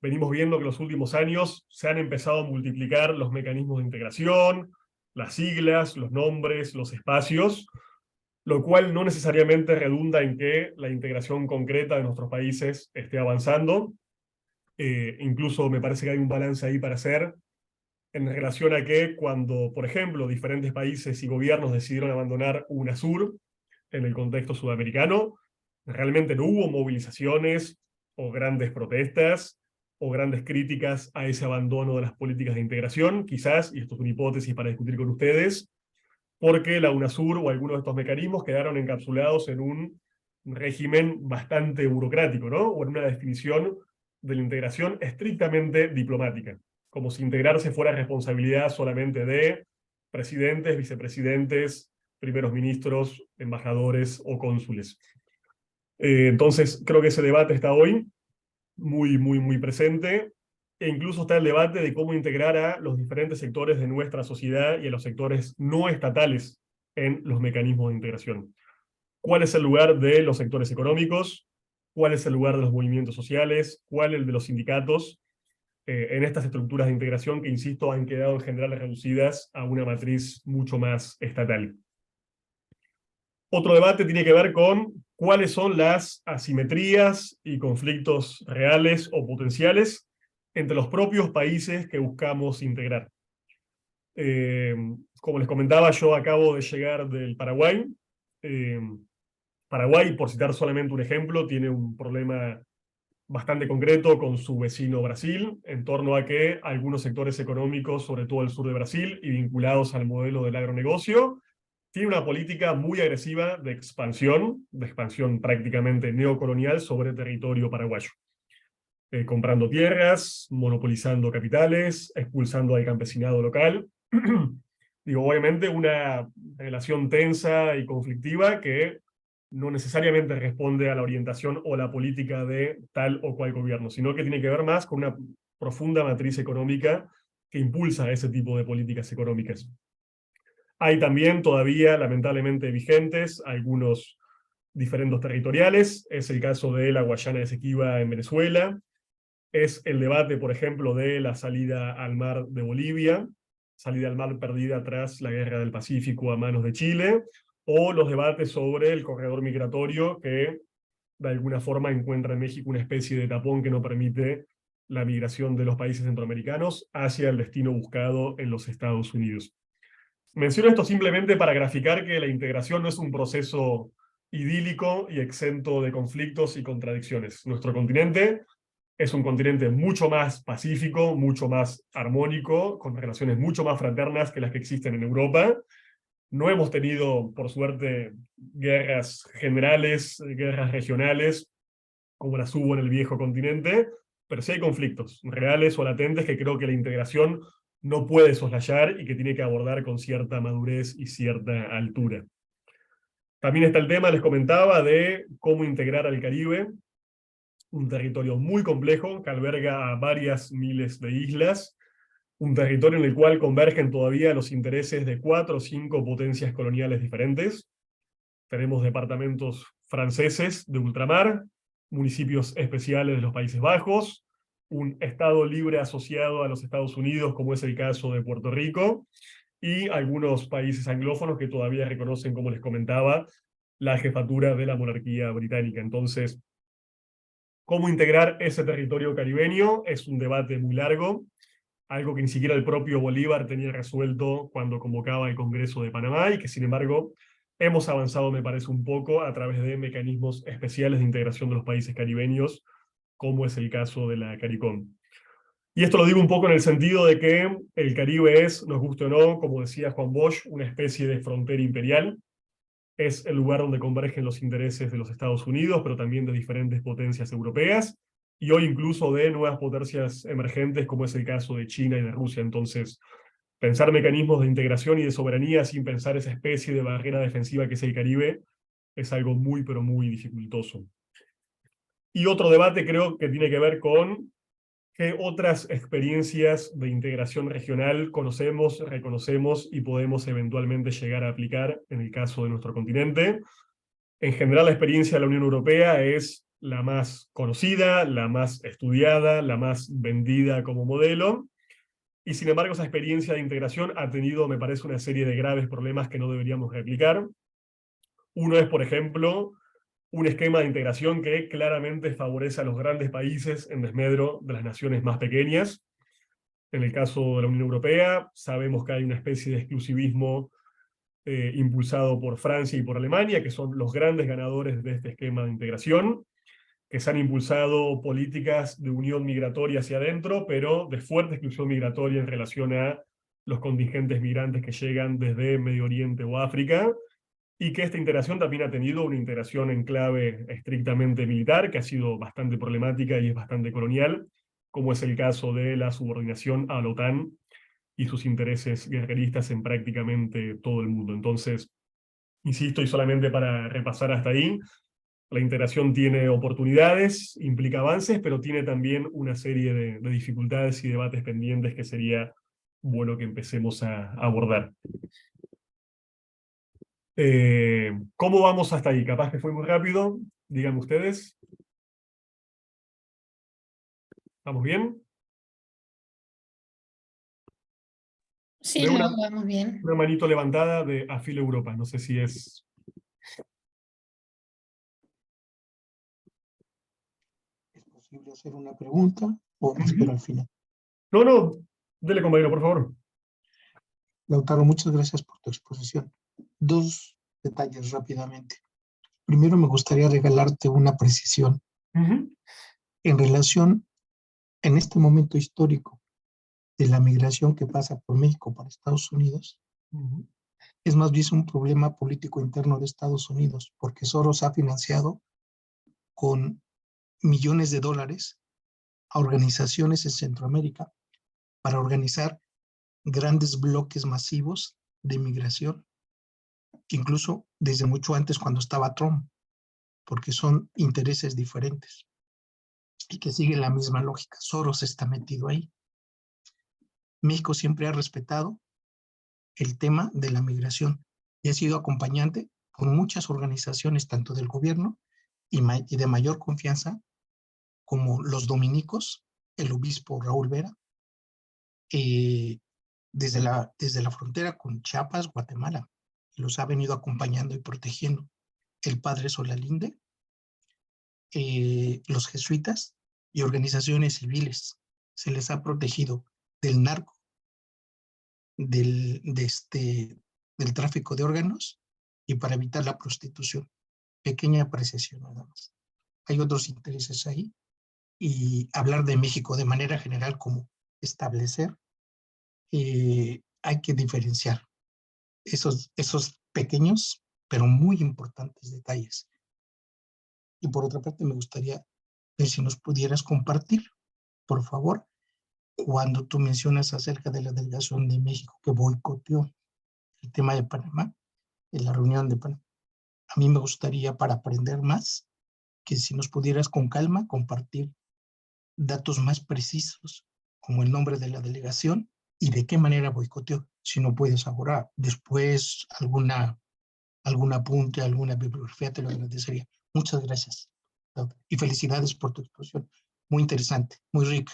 S3: Venimos viendo que en los últimos años se han empezado a multiplicar los mecanismos de integración, las siglas, los nombres, los espacios, lo cual no necesariamente redunda en que la integración concreta de nuestros países esté avanzando. Incluso me parece que hay un balance ahí para hacer en relación a que cuando, por ejemplo, diferentes países y gobiernos decidieron abandonar UNASUR en el contexto sudamericano, realmente no hubo movilizaciones o grandes protestas o grandes críticas a ese abandono de las políticas de integración, quizás, y esto es una hipótesis para discutir con ustedes, porque la UNASUR o algunos de estos mecanismos quedaron encapsulados en un régimen bastante burocrático, ¿no? O en una definición de la integración estrictamente diplomática, como si integrarse fuera responsabilidad solamente de presidentes, vicepresidentes, primeros ministros, embajadores o cónsules. Entonces, creo que ese debate está hoy muy presente, e incluso está el debate de cómo integrar a los diferentes sectores de nuestra sociedad y a los sectores no estatales en los mecanismos de integración. ¿Cuál es el lugar de los sectores económicos? ¿Cuál es el lugar de los movimientos sociales? ¿Cuál el de los sindicatos? En estas estructuras de integración que, insisto, han quedado en general reducidas a una matriz mucho más estatal. Otro debate tiene que ver con cuáles son las asimetrías y conflictos reales o potenciales entre los propios países que buscamos integrar. Como les comentaba, yo acabo de llegar del Paraguay. Paraguay, por citar solamente un ejemplo, tiene un problema bastante concreto con su vecino Brasil, en torno a que algunos sectores económicos, sobre todo el sur de Brasil, y vinculados al modelo del agronegocio, tiene una política muy agresiva de expansión prácticamente neocolonial sobre territorio paraguayo. Comprando tierras, monopolizando capitales, expulsando al campesinado local. Digo, obviamente una relación tensa y conflictiva que no necesariamente responde a la orientación o la política de tal o cual gobierno, sino que tiene que ver más con una profunda matriz económica que impulsa ese tipo de políticas económicas. Hay también todavía, lamentablemente, vigentes algunos diferendos territoriales. Es el caso de la Guayana Esequiba en Venezuela. Es el debate, por ejemplo, de la salida al mar de Bolivia, salida al mar perdida tras la Guerra del Pacífico a manos de Chile, o los debates sobre el corredor migratorio que, de alguna forma, encuentra en México una especie de tapón que no permite la migración de los países centroamericanos hacia el destino buscado en los Estados Unidos. Menciono esto simplemente para graficar que la integración no es un proceso idílico y exento de conflictos y contradicciones. Nuestro continente es un continente mucho más pacífico, mucho más armónico, con relaciones mucho más fraternas que las que existen en Europa. No hemos tenido, por suerte, guerras generales, guerras regionales, como las hubo en el viejo continente, pero sí hay conflictos reales o latentes que creo que la integración no puede soslayar y que tiene que abordar con cierta madurez y cierta altura. También está el tema, les comentaba, de cómo integrar al Caribe. un territorio muy complejo que alberga a varias miles de islas, un territorio en el cual convergen todavía los intereses de 4 o 5 potencias coloniales diferentes. Tenemos departamentos franceses de ultramar, municipios especiales de los Países Bajos, un Estado libre asociado a los Estados Unidos, como es el caso de Puerto Rico, y algunos países anglófonos que todavía reconocen, como les comentaba, la jefatura de la monarquía británica. Entonces, ¿cómo integrar ese territorio caribeño? Es un debate muy largo, algo que ni siquiera el propio Bolívar tenía resuelto cuando convocaba el Congreso de Panamá, y que sin embargo hemos avanzado, me parece, un poco a través de mecanismos especiales de integración de los países caribeños, como es el caso de la CARICOM. Y esto lo digo un poco en el sentido de que el Caribe es, nos guste o no, como decía Juan Bosch, una especie de frontera imperial. Es el lugar donde convergen los intereses de los Estados Unidos, pero también de diferentes potencias europeas, y hoy incluso de nuevas potencias emergentes, como es el caso de China y de Rusia. Entonces, pensar mecanismos de integración y de soberanía sin pensar esa especie de barrera defensiva que es el Caribe es algo muy, pero muy dificultoso. Y otro debate creo que tiene que ver con qué otras experiencias de integración regional conocemos, reconocemos y podemos eventualmente llegar a aplicar en el caso de nuestro continente. En general, la experiencia de la Unión Europea es la más conocida, la más estudiada, la más vendida como modelo, y sin embargo esa experiencia de integración ha tenido, me parece, una serie de graves problemas que no deberíamos replicar. Uno es, por ejemplo, un esquema de integración que claramente favorece a los grandes países en desmedro de las naciones más pequeñas. En el caso de la Unión Europea, sabemos que hay una especie de exclusivismo impulsado por Francia y por Alemania, que son los grandes ganadores de este esquema de integración, que se han impulsado políticas de unión migratoria hacia adentro, pero de fuerte exclusión migratoria en relación a los contingentes migrantes que llegan desde Medio Oriente o África, y que esta integración también ha tenido una integración en clave estrictamente militar, que ha sido bastante problemática y es bastante colonial, como es el caso de la subordinación a la OTAN y sus intereses guerreristas en prácticamente todo el mundo. Entonces, insisto, y solamente para repasar hasta ahí, la integración tiene oportunidades, implica avances, pero tiene también una serie de dificultades y debates pendientes que sería bueno que empecemos a abordar. ¿Cómo vamos hasta ahí? Capaz que fue muy rápido, díganme ustedes. ¿Vamos bien?
S5: Sí,
S3: Veo
S5: no, vamos bien.
S3: una manito levantada de Afil Europa, no sé si es...
S6: ¿Es posible hacer una pregunta o me espero al final?
S3: No, dele, compañero, por favor.
S6: Lautaro, muchas gracias por tu exposición. Dos detalles rápidamente. Primero, me gustaría regalarte una precisión en relación en este momento histórico de la migración que pasa por México para Estados Unidos. Es más bien un problema político interno de Estados Unidos, porque Soros ha financiado con millones de dólares a organizaciones en Centroamérica para organizar grandes bloques masivos de migración, incluso desde mucho antes cuando estaba Trump, porque son intereses diferentes y que siguen la misma lógica. Soros está metido ahí. México siempre ha respetado el tema de la migración y ha sido acompañante con muchas organizaciones, tanto del gobierno y de mayor confianza, como los dominicos, el obispo Raúl Vera, desde la frontera con Chiapas, Guatemala. Los ha venido acompañando y protegiendo. El padre Solalinde, los jesuitas y organizaciones civiles. Se les ha protegido del narco, del tráfico de órganos y para evitar la prostitución. Pequeña apreciación nada más. Hay otros intereses ahí, y hablar de México de manera general como establecer, hay que diferenciar esos pequeños pero muy importantes detalles. Y por otra parte, me gustaría ver si nos pudieras compartir, por favor, cuando tú mencionas acerca de la delegación de México que boicoteó el tema de Panamá, en la reunión de Panamá. A mí me gustaría, para aprender más, que si nos pudieras con calma compartir datos más precisos, como el nombre de la delegación y de qué manera boicoteó, si no puedes ahora, después algún apunte, alguna bibliografía, te lo agradecería. Muchas gracias. Y felicidades por tu exposición. Muy interesante, muy rica.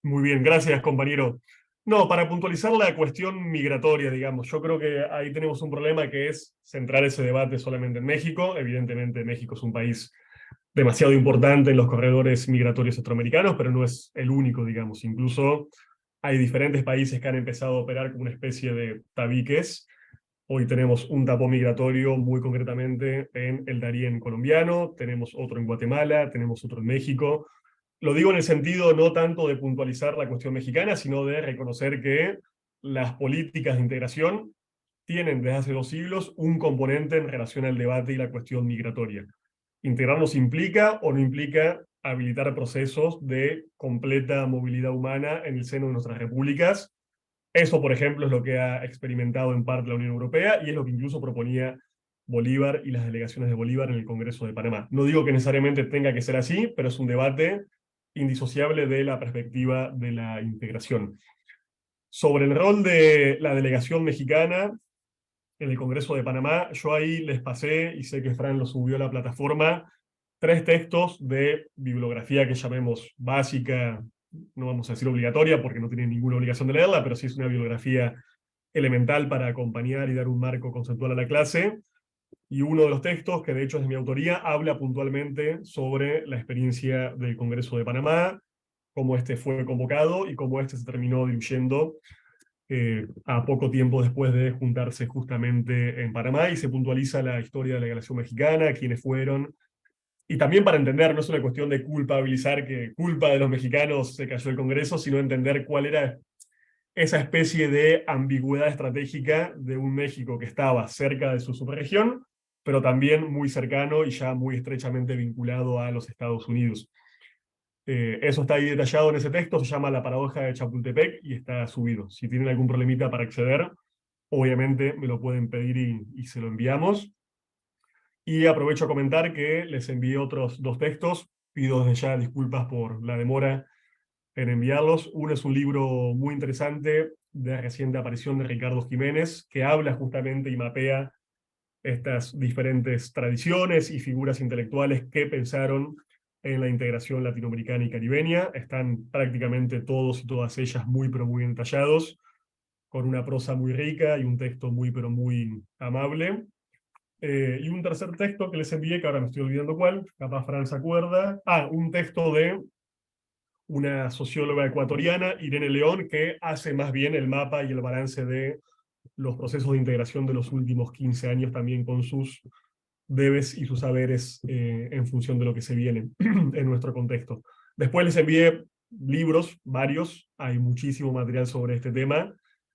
S3: Muy bien, gracias, compañero. No, para puntualizar la cuestión migratoria, digamos, yo creo que ahí tenemos un problema que es centrar ese debate solamente en México. Evidentemente, México es un país demasiado importante en los corredores migratorios centroamericanos, pero no es el único, digamos. Incluso hay diferentes países que han empezado a operar como una especie de tabiques. Hoy tenemos un tapón migratorio muy concretamente en el Darién colombiano, tenemos otro en Guatemala, tenemos otro en México. Lo digo en el sentido no tanto de puntualizar la cuestión mexicana, sino de reconocer que las políticas de integración tienen desde hace 2 siglos un componente en relación al debate y la cuestión migratoria. Integrarnos implica o no implica habilitar procesos de completa movilidad humana en el seno de nuestras repúblicas. Eso, por ejemplo, es lo que ha experimentado en parte la Unión Europea y es lo que incluso proponía Bolívar y las delegaciones de Bolívar en el Congreso de Panamá. No digo que necesariamente tenga que ser así, pero es un debate indisociable de la perspectiva de la integración. Sobre el rol de la delegación mexicana en el Congreso de Panamá, yo ahí les pasé, y sé que Fran lo subió a la plataforma, 3 textos de bibliografía que llamemos básica, no vamos a decir obligatoria porque no tienen ninguna obligación de leerla, pero sí es una bibliografía elemental para acompañar y dar un marco conceptual a la clase. Y uno de los textos, que de hecho es de mi autoría, habla puntualmente sobre la experiencia del Congreso de Panamá, cómo este fue convocado y cómo este se terminó diluyendo a poco tiempo después de juntarse justamente en Panamá, y se puntualiza la historia de la delegación mexicana, quiénes fueron, y también para entender, no es una cuestión de culpabilizar que culpa de los mexicanos se cayó el Congreso, sino entender cuál era esa especie de ambigüedad estratégica de un México que estaba cerca de su subregión, pero también muy cercano y ya muy estrechamente vinculado a los Estados Unidos. Eso está ahí detallado en ese texto, se llama La paradoja de Chapultepec y está subido. Si tienen algún problemita para acceder, obviamente me lo pueden pedir y se lo enviamos. Y aprovecho a comentar que les envié otros 2 textos, pido desde ya disculpas por la demora en enviarlos. Uno es un libro muy interesante de reciente aparición de Ricardo Jiménez, que habla justamente y mapea estas diferentes tradiciones y figuras intelectuales que pensaron en la integración latinoamericana y caribeña. Están prácticamente todos y todas ellas muy pero muy entallados, con una prosa muy rica y un texto muy pero muy amable. Y un tercer texto que les envié, que ahora me estoy olvidando cuál, capaz Fran se acuerda. Un texto de una socióloga ecuatoriana, Irene León, que hace más bien el mapa y el balance de los procesos de integración de los últimos 15 años, también con sus debes y sus saberes en función de lo que se viene en nuestro contexto. Después les envié libros, varios, hay muchísimo material sobre este tema,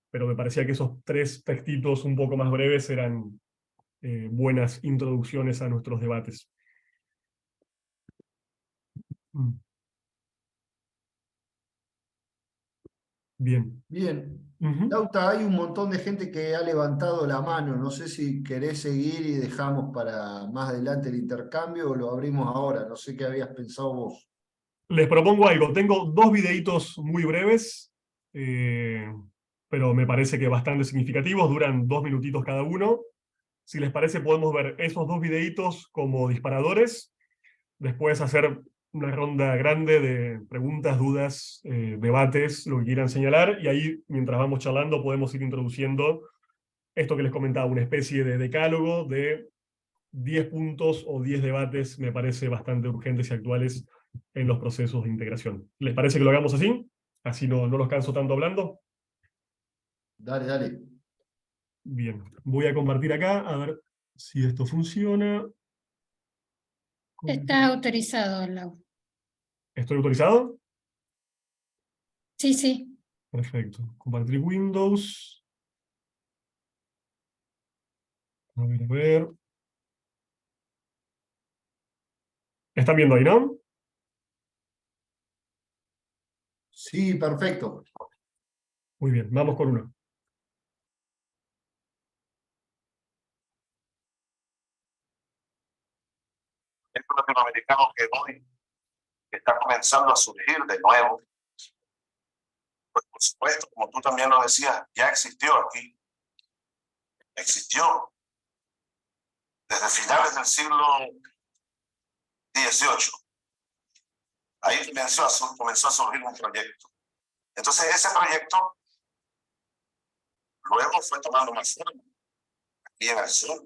S3: pero me parecía que esos 3 textitos un poco más breves eran buenas introducciones a nuestros debates. Bien.
S2: Bien.
S3: Uh-huh.
S2: Lauta, hay un montón de gente que ha levantado la mano. No sé si querés seguir y dejamos para más adelante el intercambio o lo abrimos ahora. No sé qué habías pensado vos.
S3: Les propongo algo. Tengo 2 videitos muy breves, pero me parece que bastante significativos. Duran 2 minutitos cada uno. Si les parece, podemos ver esos 2 videitos como disparadores. Después hacer una ronda grande de preguntas, dudas, debates, lo que quieran señalar. Y ahí, mientras vamos charlando, podemos ir introduciendo esto que les comentaba, una especie de decálogo de 10 puntos o 10 debates, me parece bastante urgentes y actuales en los procesos de integración. ¿Les parece que lo hagamos así? Así no los canso tanto hablando.
S2: Dale, dale.
S3: Bien, voy a compartir acá, a ver si esto funciona.
S5: Estás autorizado, Lau.
S3: ¿Estoy autorizado?
S5: Sí, sí.
S3: Perfecto. Compartir Windows. A ver, a ver. ¿Están viendo ahí, no?
S2: Sí, perfecto.
S3: Muy bien, vamos con uno.
S7: latinoamericano que hoy está comenzando a surgir de nuevo, pues por supuesto, como tú también lo decías, ya existió aquí. Existió desde finales del siglo XVIII. Ahí comenzó a surgir un proyecto. Entonces ese proyecto luego fue tomando más forma. Aquí en el sur,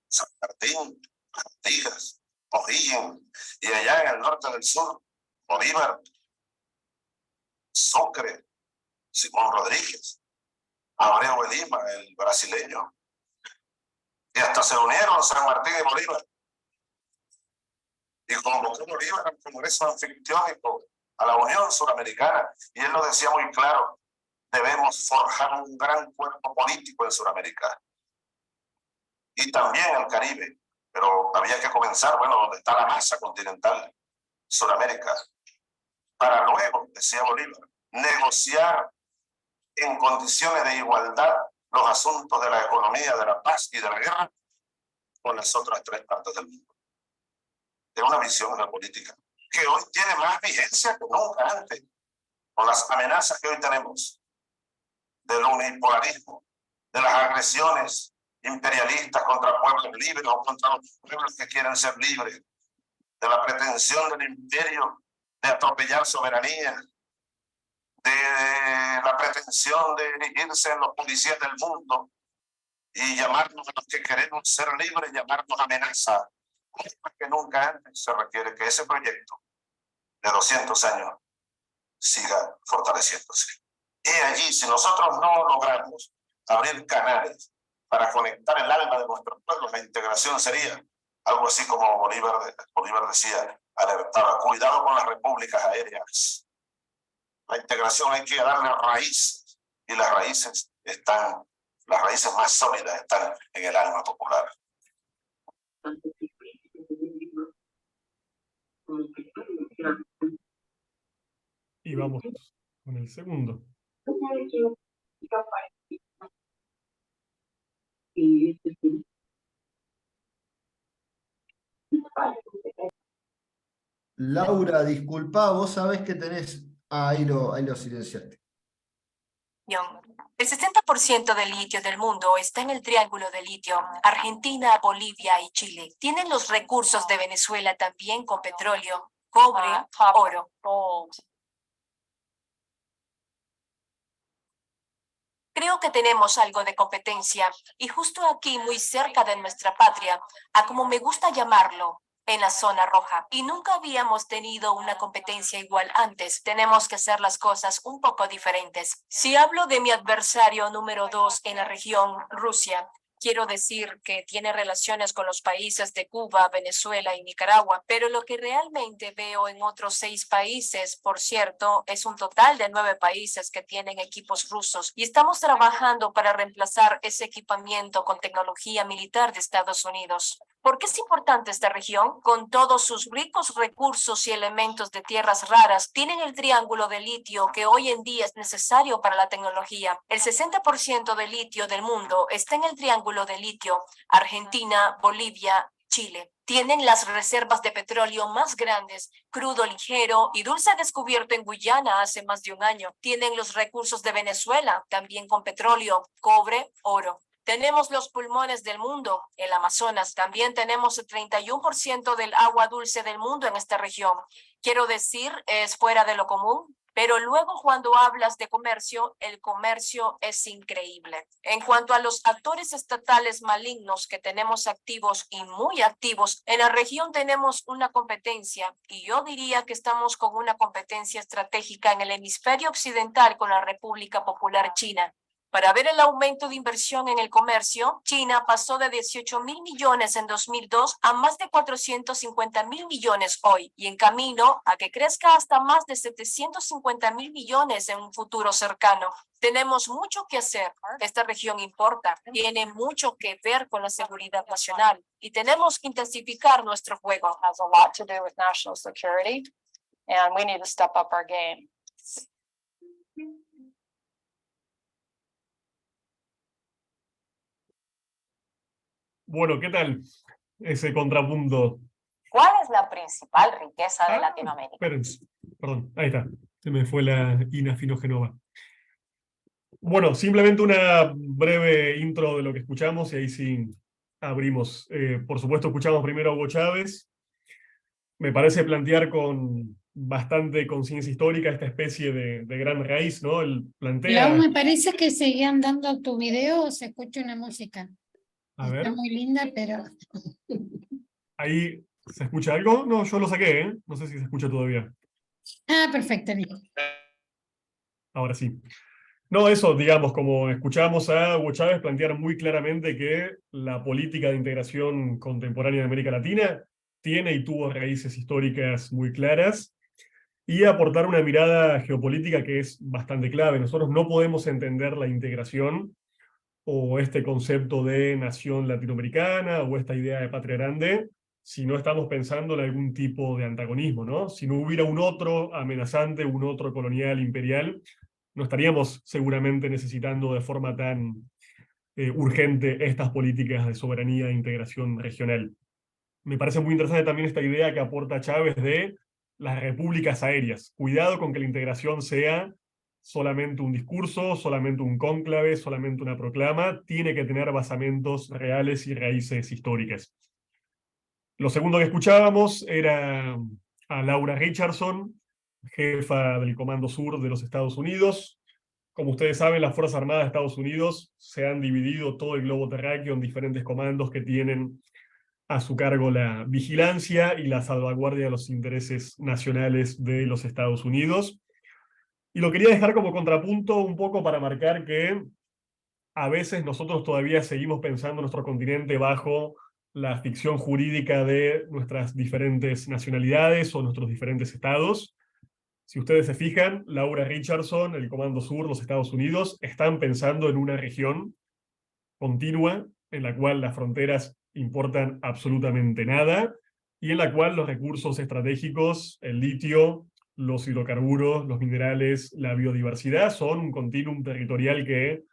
S7: San Martín, Artigas, O'Higgins, y allá en el norte del sur, Bolívar, Sucre, Simón Rodríguez, Abreu de Lima, el brasileño, y hasta se unieron San Martín y Bolívar. Y convocó Bolívar al Congreso Anfictiónico, a la Unión Suramericana, y él lo decía muy claro: debemos forjar un gran cuerpo político en Sudamérica y también en el Caribe, pero había que comenzar, bueno, donde está la masa continental, Sudamérica, para luego, decía Bolívar, negociar en condiciones de igualdad los asuntos de la economía, de la paz y de la guerra con las otras tres partes del mundo. Es una visión de la política que hoy tiene más vigencia que nunca antes, con las amenazas que hoy tenemos del unipolarismo, de las agresiones imperialistas contra pueblos libres o contra los pueblos que quieren ser libres, de la pretensión del imperio de atropellar soberanía, de la pretensión de erigirse en los policías del mundo y llamarnos a los que queremos ser libres, llamarnos amenaza. Más que nunca antes se requiere que ese proyecto de 200 años siga fortaleciéndose. Y allí, si nosotros no logramos abrir canales para conectar el alma de nuestros pueblos, la integración sería algo así como Bolívar decía, alertaba: cuidado con las repúblicas aéreas. La integración hay que darle raíces, y las raíces más sólidas están en el alma popular.
S3: Y vamos con el segundo.
S2: Laura, disculpa, vos sabés que tenés... ahí lo silenciaste.
S8: El 60% del litio del mundo está en el Triángulo de Litio. Argentina, Bolivia y Chile tienen los recursos de Venezuela también, con petróleo, cobre, oro. Creo que tenemos algo de competencia, y justo aquí, muy cerca de nuestra patria, a como me gusta llamarlo, en la zona roja. Y nunca habíamos tenido una competencia igual antes. Tenemos que hacer las cosas un poco diferentes. Si hablo de mi adversario número 2 en la región, Rusia, quiero decir que tiene relaciones con los países de Cuba, Venezuela y Nicaragua, pero lo que realmente veo en otros 6 países, por cierto, es un total de 9 países que tienen equipos rusos, y estamos trabajando para reemplazar ese equipamiento con tecnología militar de Estados Unidos. ¿Por qué es importante esta región? Con todos sus ricos recursos y elementos de tierras raras, tienen el triángulo de litio que hoy en día es necesario para la tecnología. El 60% del litio del mundo está en el triángulo de litio. Argentina, Bolivia, Chile. Tienen las reservas de petróleo más grandes, crudo ligero y dulce descubierto en Guyana hace más de un año. Tienen los recursos de Venezuela, también con petróleo, cobre, oro. Tenemos los pulmones del mundo, el Amazonas. También tenemos el 31% del agua dulce del mundo en esta región. Quiero decir, es fuera de lo común. Pero luego, cuando hablas de comercio, el comercio es increíble. En cuanto a los actores estatales malignos que tenemos activos y muy activos, en la región tenemos una competencia, y yo diría que estamos con una competencia estratégica en el hemisferio occidental con la República Popular China. Para ver el aumento de inversión en el comercio, China pasó de 18.000 millones en 2002 a más de 450.000 millones hoy, y en camino a que crezca hasta más de 750.000 millones en un futuro cercano. Tenemos mucho que hacer. Esta región importa, tiene mucho que ver con la seguridad nacional, y tenemos que intensificar nuestro juego. Has a lot to do with national security, and we need to step up our game.
S3: Bueno, ¿qué tal ese contrapunto
S8: ¿Cuál es la principal riqueza de Latinoamérica?
S3: Espérense, perdón, ahí está. Se me fue la Ina Finogenova. Bueno, simplemente una breve intro de lo que escuchamos y ahí sí abrimos. Por supuesto, escuchamos primero a Hugo Chávez. Me parece plantear con bastante conciencia histórica esta especie de gran raíz, ¿no? Él
S5: Lau,
S3: plantea,
S5: me parece que seguían dando tu video o se escucha una música.
S3: a
S5: Está
S3: ver,
S5: muy linda, pero
S3: ahí se escucha algo. No, yo lo saqué, ¿eh? No sé si se escucha todavía.
S5: perfecto, bien.
S3: Ahora sí. No, eso, digamos, como escuchamos a Hugo Chávez plantear muy claramente que la política de integración contemporánea de América Latina tiene y tuvo raíces históricas muy claras y aportar una mirada geopolítica que es bastante clave. Nosotros no podemos entender la integración o este concepto de nación latinoamericana o esta idea de patria grande si no estamos pensando en algún tipo de antagonismo, ¿no? Si no hubiera un otro amenazante, un otro colonial, imperial, no estaríamos seguramente necesitando de forma tan urgente estas políticas de soberanía e integración regional. Me parece muy interesante también esta idea que aporta Chávez de las repúblicas aéreas. Cuidado con que la integración sea solamente un discurso, solamente un cónclave, solamente una proclama. Tiene que tener basamentos reales y raíces históricas. Lo segundo que escuchábamos era a Laura Richardson, jefa del Comando Sur de los Estados Unidos. Como ustedes saben, las Fuerzas Armadas de Estados Unidos se han dividido todo el globo terráqueo en diferentes comandos que tienen a su cargo la vigilancia y la salvaguardia de los intereses nacionales de los Estados Unidos. Y lo quería dejar como contrapunto un poco para marcar que a veces nosotros todavía seguimos pensando nuestro continente bajo la ficción jurídica de nuestras diferentes nacionalidades o nuestros diferentes estados. Si ustedes se fijan, Laura Richardson, el Comando Sur, los Estados Unidos, están pensando en una región continua en la cual las fronteras importan absolutamente nada y en la cual los recursos estratégicos, el litio, los hidrocarburos, los minerales, la biodiversidad son un continuum territorial que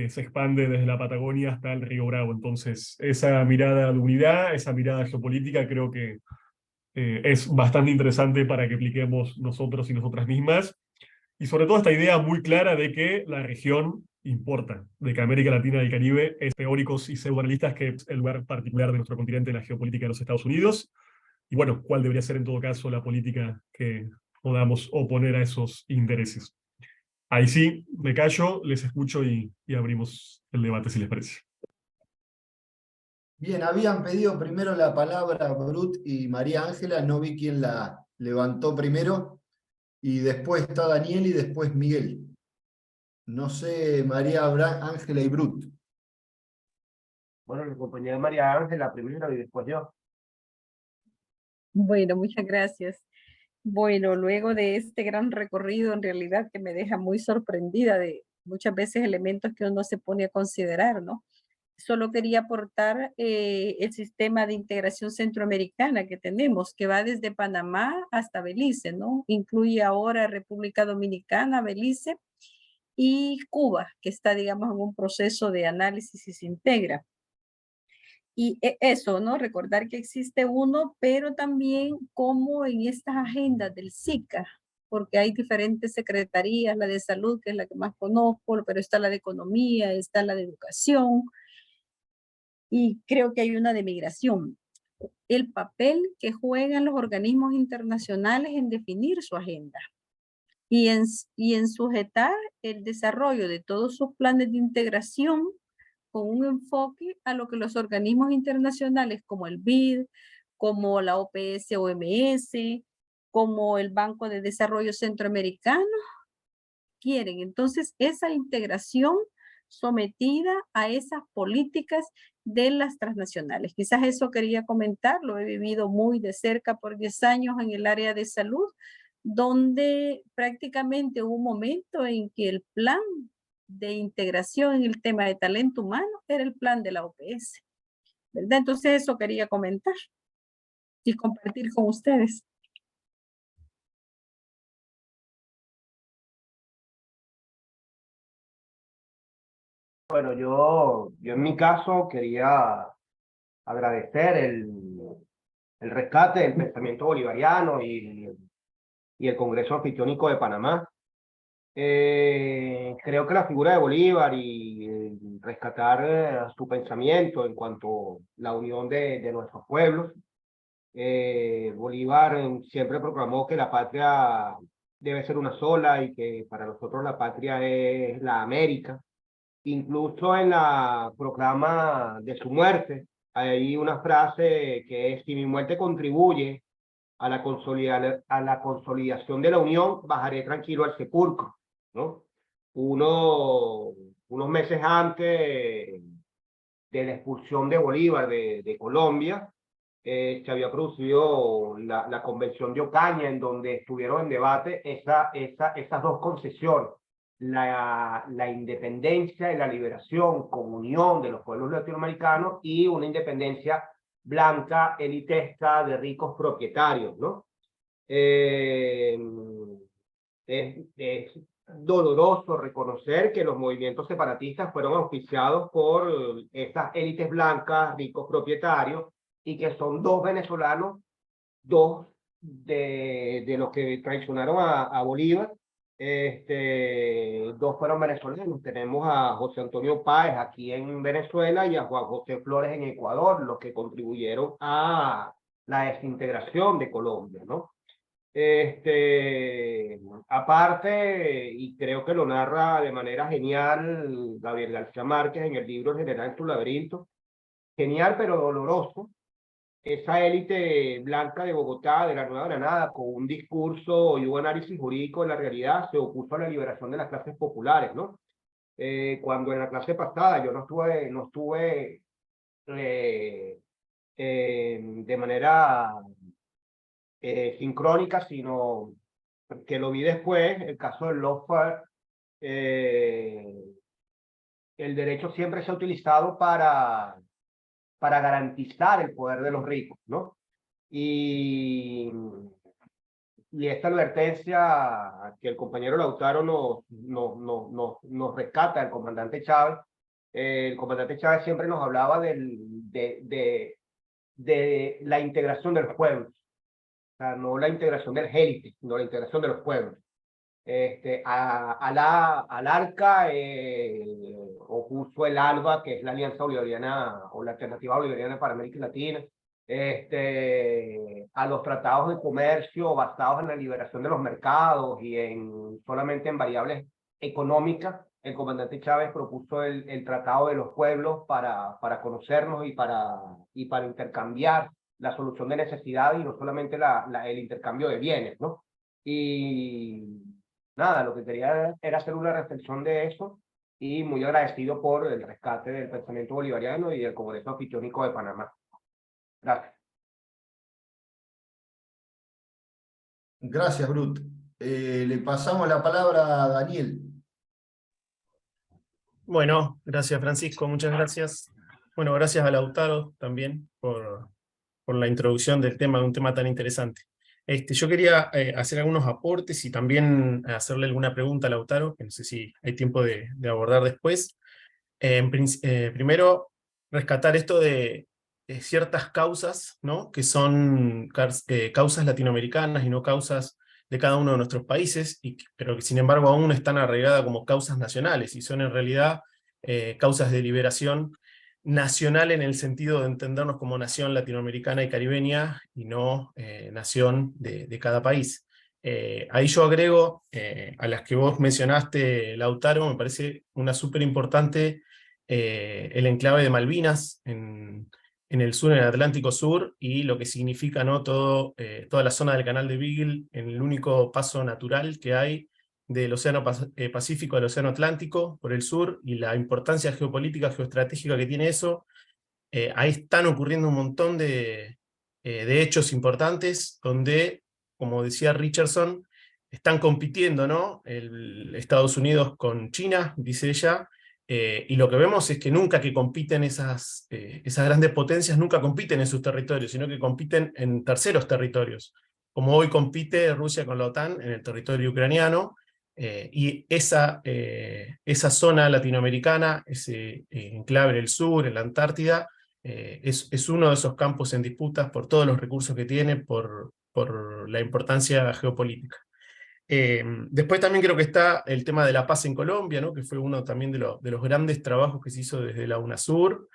S3: se expande desde la Patagonia hasta el Río Bravo. Entonces, esa mirada de unidad, esa mirada geopolítica creo que es bastante interesante para que apliquemos nosotros y nosotras mismas. Y sobre todo esta idea muy clara de que la región importa, de que América Latina y el Caribe es teóricos y pseudoanalistas que es el lugar particular de nuestro continente en la geopolítica de los Estados Unidos. Y bueno, cuál debería ser en todo caso la política que podamos oponer a esos intereses. Ahí sí, me callo, les escucho y abrimos el debate si les parece.
S2: Bien, habían pedido primero la palabra Brut y María Ángela, no vi quién la levantó primero, y después está Daniel y después Miguel. No sé, María Ángela y Brut.
S4: Bueno, la compañía de María Ángela primero y después yo.
S9: Bueno, muchas gracias. Bueno, luego de este gran recorrido, en realidad que me deja muy sorprendida de muchas veces elementos que uno se pone a considerar, ¿no? Solo quería aportar el sistema de integración centroamericana que tenemos, que va desde Panamá hasta Belice, ¿no? Incluye ahora República Dominicana, Belice y Cuba, que está, digamos, en un proceso de análisis y se integra. Y eso, ¿no? Recordar que existe uno, pero también como en estas agendas del SICA, porque hay diferentes secretarías, la de salud, que es la que más conozco, pero está la de economía, está la de educación, y creo que hay una de migración. El papel que juegan los organismos internacionales en definir su agenda y en sujetar el desarrollo de todos sus planes de integración con un enfoque a lo que los organismos internacionales como el BID, como la OPS-OMS, como el Banco de Desarrollo Centroamericano quieren. Entonces, esa integración sometida a esas políticas de las transnacionales. Quizás eso quería comentar, lo he vivido muy de cerca por 10 años en el área de salud, donde prácticamente hubo un momento en que el plan de integración en el tema de talento humano era el plan de la OPS, ¿verdad? Entonces eso quería comentar y compartir con ustedes.
S4: Bueno, yo en mi caso quería agradecer el rescate del pensamiento bolivariano y el Congreso Anfictiónico de Panamá. Creo que la figura de Bolívar y rescatar su pensamiento en cuanto a la unión de nuestros pueblos. Bolívar siempre proclamó que la patria debe ser una sola y que para nosotros la patria es la América. Incluso en la proclama de su muerte hay una frase que es: si mi muerte contribuye a la consolidación de la unión, bajaré tranquilo al sepulcro, ¿no? Unos meses antes de la expulsión de Bolívar de Colombia, se había producido la convención de Ocaña, en donde estuvieron en debate esas dos concesiones, la independencia y la liberación como unión de los pueblos latinoamericanos y una independencia blanca, elitesca, de ricos propietarios, ¿no? Es doloroso reconocer que los movimientos separatistas fueron auspiciados por estas élites blancas, ricos propietarios, y que son dos venezolanos, dos de los que traicionaron a Bolívar. Dos fueron venezolanos. Tenemos a José Antonio Páez aquí en Venezuela y a Juan José Flores en Ecuador, los que contribuyeron a la desintegración de Colombia, ¿no? Aparte, y creo que lo narra de manera genial Gabriel García Márquez en el libro El General en su laberinto, genial pero doloroso, esa élite blanca de Bogotá, de la Nueva Granada, con un discurso y un análisis jurídico de la realidad, se opuso a la liberación de las clases populares, ¿no? Cuando en la clase pasada yo no estuve de manera sincrónica, sino que lo vi después, el caso del lawfare. El derecho siempre se ha utilizado para garantizar el poder de los ricos, ¿no? Y esta advertencia que el compañero Lautaro nos rescata, el comandante Chávez. El comandante Chávez siempre nos hablaba de la integración de los pueblos. O sea, no la integración del élite, sino la integración de los pueblos. Al ARCA opuso el ALBA, que es la Alianza Bolivariana o la Alternativa Bolivariana para América Latina, a los tratados de comercio basados en la liberación de los mercados y solamente en variables económicas. El comandante Chávez propuso el Tratado de los Pueblos para conocernos y para intercambiar la solución de necesidades y no solamente el intercambio de bienes, ¿no? Y nada, lo que quería era hacer una reflexión de eso y muy agradecido por el rescate del pensamiento bolivariano y del Congreso Anfictiónico de Panamá. Gracias.
S2: Gracias, Brut. Le pasamos la palabra a Daniel.
S10: Bueno, gracias Francisco, muchas gracias. Bueno, gracias a Lautaro también por la introducción del tema, de un tema tan interesante. Yo quería hacer algunos aportes y también hacerle alguna pregunta a Lautaro, que no sé si hay tiempo de abordar después. Primero, rescatar esto de ciertas causas, ¿no? Que son causas latinoamericanas y no causas de cada uno de nuestros países, pero que sin embargo aún están arraigadas como causas nacionales, y son en realidad causas de liberación nacional en el sentido de entendernos como nación latinoamericana y caribeña, y no nación de cada país. Ahí yo agrego a las que vos mencionaste, Lautaro, me parece una súper importante el enclave de Malvinas en el sur, en el Atlántico Sur, y lo que significa, ¿no? Toda la zona del Canal de Beagle, en el único paso natural que hay del Océano Pacífico al Océano Atlántico por el sur, y la importancia geopolítica, geoestratégica que tiene eso. Ahí están ocurriendo un montón de hechos importantes, donde, como decía Richardson, están compitiendo, ¿no? Estados Unidos con China, dice ella, y lo que vemos es que nunca que compiten esas grandes potencias, nunca compiten en sus territorios, sino que compiten en terceros territorios, como hoy compite Rusia con la OTAN en el territorio ucraniano. Y esa zona latinoamericana, ese enclave en el sur, en la Antártida, es uno de esos campos en disputas por todos los recursos que tiene, por la importancia geopolítica. Después también creo que está el tema de la paz en Colombia, ¿no? Que fue uno también de los grandes trabajos que se hizo desde la UNASUR,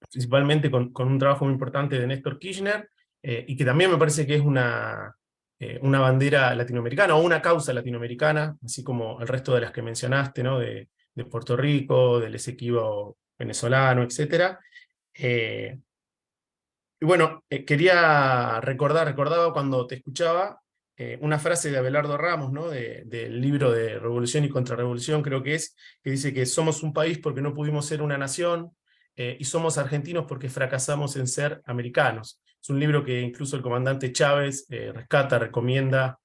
S10: principalmente con un trabajo muy importante de Néstor Kirchner, y que también me parece que es una bandera latinoamericana, o una causa latinoamericana, así como el resto de las que mencionaste, ¿no? De Puerto Rico, del Esequibo venezolano, etc. Y bueno, recordaba cuando te escuchaba, una frase de Abelardo Ramos, ¿no? Del libro de Revolución y Contrarrevolución, creo que dice que somos un país porque no pudimos ser una nación, y somos argentinos porque fracasamos en ser americanos. Es un libro que incluso el comandante Chávez rescata, recomienda,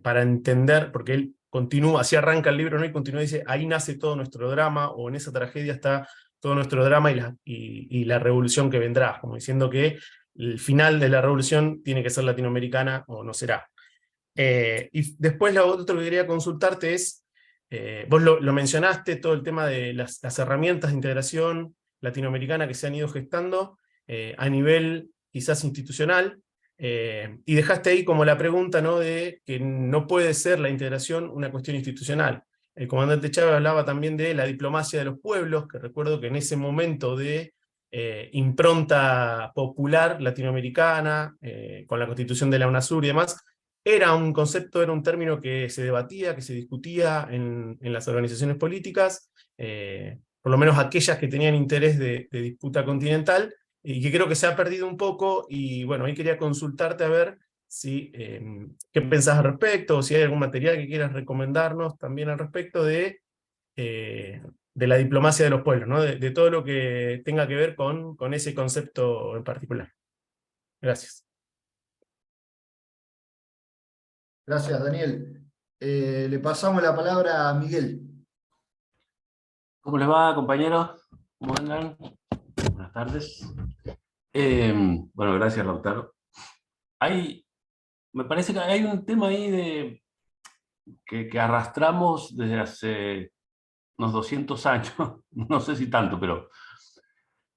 S10: para entender, porque él continúa, así arranca el libro, ¿no? Y continúa, dice, ahí nace todo nuestro drama, o en esa tragedia está todo nuestro drama y la revolución que vendrá, como diciendo que el final de la revolución tiene que ser latinoamericana o no será. Y después lo otro que quería consultarte es, vos lo mencionaste, todo el tema de las herramientas de integración latinoamericana que se han ido gestando a nivel quizás institucional, y dejaste ahí como la pregunta, ¿no? De que no puede ser la integración una cuestión institucional. El comandante Chávez hablaba también de la diplomacia de los pueblos, que recuerdo que en ese momento de impronta popular latinoamericana, con la constitución de la UNASUR y demás, era un concepto, era un término que se debatía, que se discutía en las organizaciones políticas, por lo menos aquellas que tenían interés de disputa continental, y que creo que se ha perdido un poco, y bueno, ahí quería consultarte a ver qué pensás al respecto, o si hay algún material que quieras recomendarnos también al respecto de la diplomacia de los pueblos, ¿no? De todo lo que tenga que ver con ese concepto en particular. Gracias.
S2: Gracias, Daniel. Le pasamos la palabra a Miguel.
S11: ¿Cómo les va, compañeros? ¿Cómo andan? Buenas tardes. Bueno, gracias, Lautaro. Me parece que hay un tema ahí que arrastramos desde hace unos 200 años, no sé si tanto, pero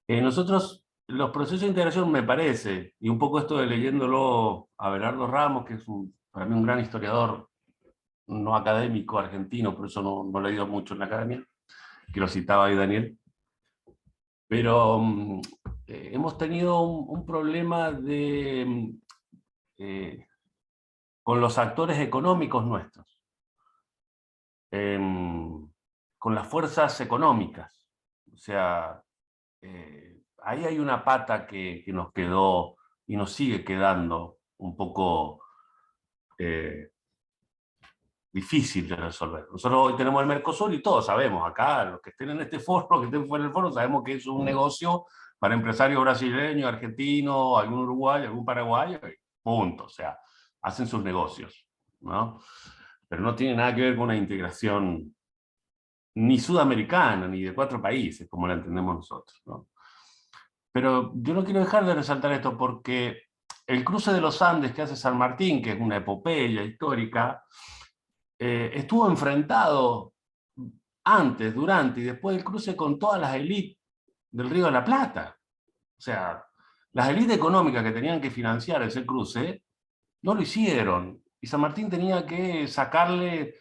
S11: nosotros, los procesos de integración, me parece, y un poco esto de leyéndolo a Abelardo Ramos, que es para mí un gran historiador no académico argentino, por eso no he leído mucho en la academia, que lo citaba ahí Daniel, pero hemos tenido un problema con los actores económicos nuestros, con las fuerzas económicas. O sea, ahí hay una pata que nos quedó y nos sigue quedando un poco difícil de resolver. Nosotros hoy tenemos el Mercosur y todos sabemos, acá, los que estén en este foro, los que estén fuera del foro, sabemos que es un negocio para empresarios brasileños, argentinos, algún uruguayo, algún paraguayo, punto. O sea, hacen sus negocios, ¿no? Pero no tiene nada que ver con una integración ni sudamericana, ni de 4 países, como la entendemos nosotros, ¿no? Pero yo no quiero dejar de resaltar esto porque el cruce de los Andes que hace San Martín, que es una epopeya histórica, estuvo enfrentado antes, durante y después del cruce con todas las élites del Río de la Plata. O sea, las élites económicas que tenían que financiar ese cruce no lo hicieron. Y San Martín tenía que sacarle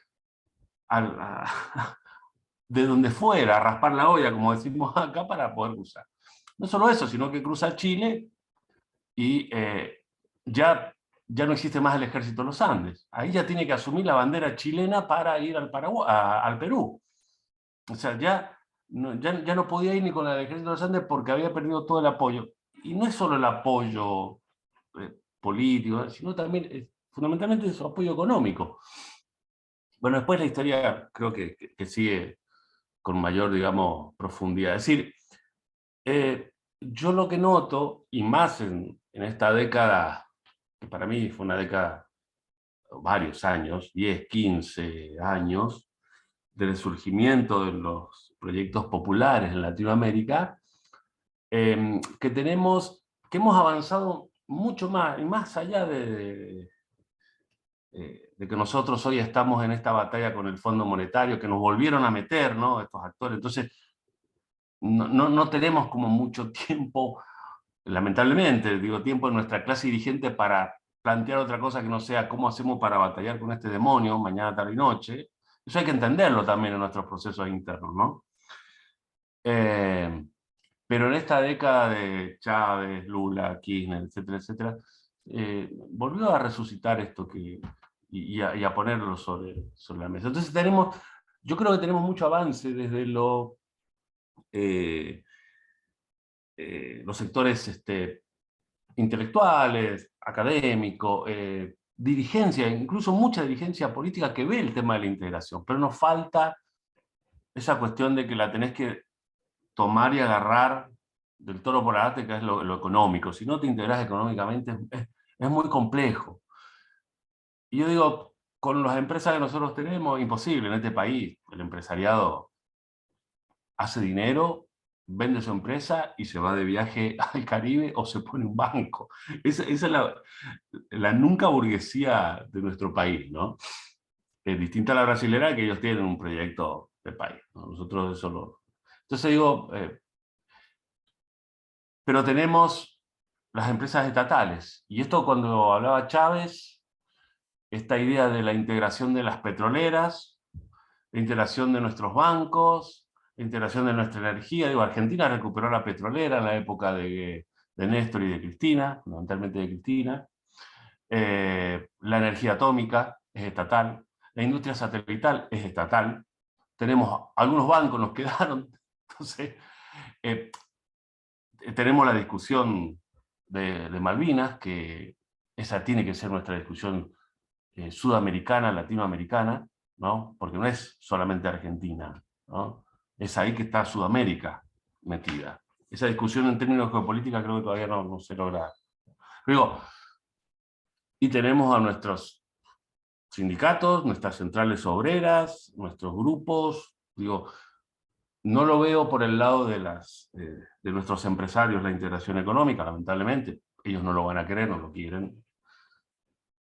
S11: de donde fuera, a raspar la olla, como decimos acá, para poder cruzar. No solo eso, sino que cruza Chile y ya no existe más el ejército de los Andes. Ahí ya tiene que asumir la bandera chilena para ir al Perú. O sea, ya no podía ir ni con el ejército de los Andes porque había perdido todo el apoyo. Y no es solo el apoyo político, sino también, fundamentalmente, su apoyo económico. Bueno, después la historia creo que sigue con mayor, digamos, profundidad. Es decir, yo lo que noto, y más en esta década, que para mí fue una década, varios años, 10, 15 años, del surgimiento de los proyectos populares en Latinoamérica, que hemos avanzado mucho más, y más allá de que nosotros hoy estamos en esta batalla con el Fondo Monetario, que nos volvieron a meter, ¿no? Estos actores. Entonces, no tenemos como mucho tiempo, lamentablemente, digo, tiempo en nuestra clase dirigente para plantear otra cosa que no sea cómo hacemos para batallar con este demonio mañana, tarde y noche. Eso hay que entenderlo también en nuestros procesos internos, ¿no? Pero en esta década de Chávez, Lula, Kirchner, etcétera, etcétera, volvió a resucitar esto y a ponerlo sobre la mesa. Entonces yo creo que tenemos mucho avance desde los sectores intelectuales, académicos, dirigencia, incluso mucha dirigencia política que ve el tema de la integración, pero nos falta esa cuestión de que la tenés que tomar y agarrar del toro por la arte, que es lo económico. Si no te integras económicamente, es muy complejo. Y yo digo, con las empresas que nosotros tenemos, imposible en este país. El empresariado hace dinero, vende su empresa y se va de viaje al Caribe o se pone un banco. Esa es la nunca burguesía de nuestro país, ¿no? Es distinta a la brasilera, que ellos tienen un proyecto de país, ¿no? Nosotros eso lo... Entonces digo, pero tenemos las empresas estatales. Y esto cuando hablaba Chávez, esta idea de la integración de las petroleras, la integración de nuestros bancos, la integración de nuestra energía. Digo, Argentina recuperó la petrolera en la época de Néstor y de Cristina, fundamentalmente de Cristina. La energía atómica es estatal. La industria satelital es estatal. Tenemos, algunos bancos nos quedaron. Entonces, tenemos la discusión de Malvinas, que esa tiene que ser nuestra discusión sudamericana, latinoamericana, ¿no? Porque no es solamente Argentina, ¿no? Es ahí que está Sudamérica metida. Esa discusión en términos geopolíticos creo que todavía no se logra. Digo, y tenemos a nuestros sindicatos, nuestras centrales obreras, nuestros grupos. Digo, no lo veo por el lado de nuestros empresarios la integración económica, lamentablemente. Ellos no lo van a querer, no lo quieren.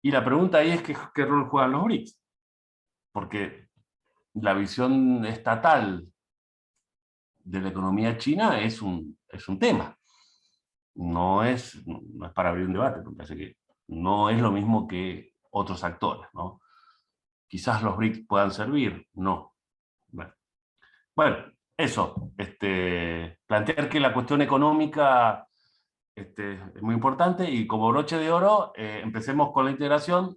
S11: Y la pregunta ahí es ¿qué rol juegan los BRICS? Porque la visión estatal de la economía china es un tema. No es para abrir un debate, me parece que no es lo mismo que otros actores, ¿no? Quizás los BRICS puedan servir, no. Bueno, eso. Plantear que la cuestión económica es muy importante, y como broche de oro, empecemos con la integración.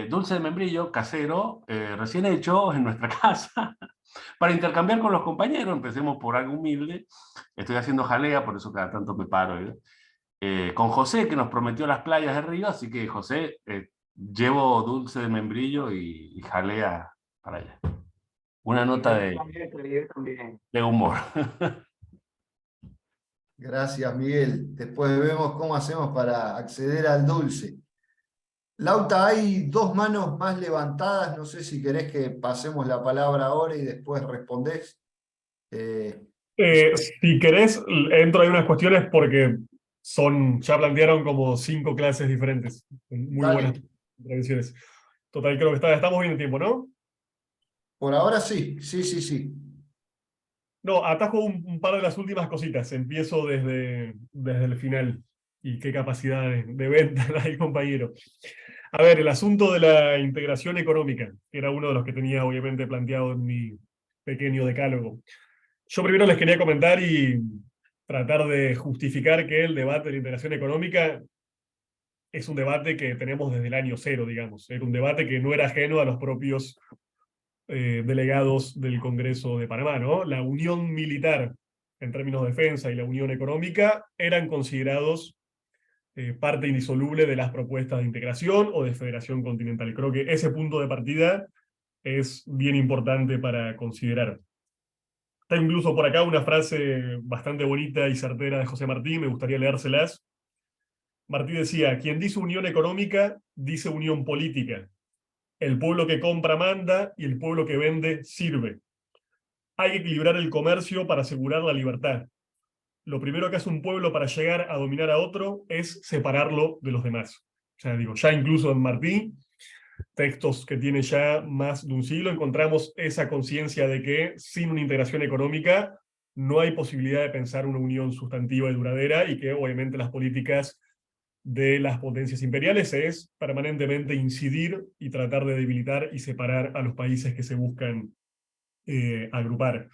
S11: Dulce de membrillo casero, recién hecho en nuestra casa, para intercambiar con los compañeros. Empecemos por algo humilde. Estoy haciendo jalea, por eso cada tanto me paro. Con José, que nos prometió las playas de Río, así que José, llevo dulce de membrillo y jalea para allá. Una nota de humor.
S2: Gracias, Miguel. Después vemos cómo hacemos para acceder al dulce. Lauta, hay dos manos más levantadas. No sé si querés que pasemos la palabra ahora y después respondés.
S3: Si querés, entro ahí unas cuestiones porque ya plantearon como 5 clases diferentes. Muy
S2: Dale.
S3: buenas intervenciones. Total, creo que estamos bien en tiempo, ¿no?
S2: Por ahora sí, sí.
S3: No, atajo un par de las últimas cositas. Empiezo desde el final. Y qué capacidad de venta hay, compañero. A ver, el asunto de la integración económica, que era uno de los que tenía obviamente planteado en mi pequeño decálogo. Yo primero les quería comentar y tratar de justificar que el debate de la integración económica es un debate que tenemos desde el año 0, digamos. Era un debate que no era ajeno a los propios delegados del Congreso de Panamá, ¿no? La unión militar en términos de defensa y la unión económica eran considerados parte indisoluble de las propuestas de integración o de federación continental. Creo que ese punto de partida es bien importante para considerar. Está incluso por acá una frase bastante bonita y certera de José Martí, me gustaría leérselas. Martí decía: quien dice unión económica, dice unión política. El pueblo que compra manda y el pueblo que vende sirve. Hay que equilibrar el comercio para asegurar la libertad. Lo primero que hace un pueblo para llegar a dominar a otro es separarlo de los demás. O sea, digo, ya incluso en Martí, textos que tiene ya más de un siglo, encontramos esa conciencia de que sin una integración económica no hay posibilidad de pensar una unión sustantiva y duradera, y que obviamente las políticas de las potencias imperiales es permanentemente incidir y tratar de debilitar y separar a los países que se buscan agrupar.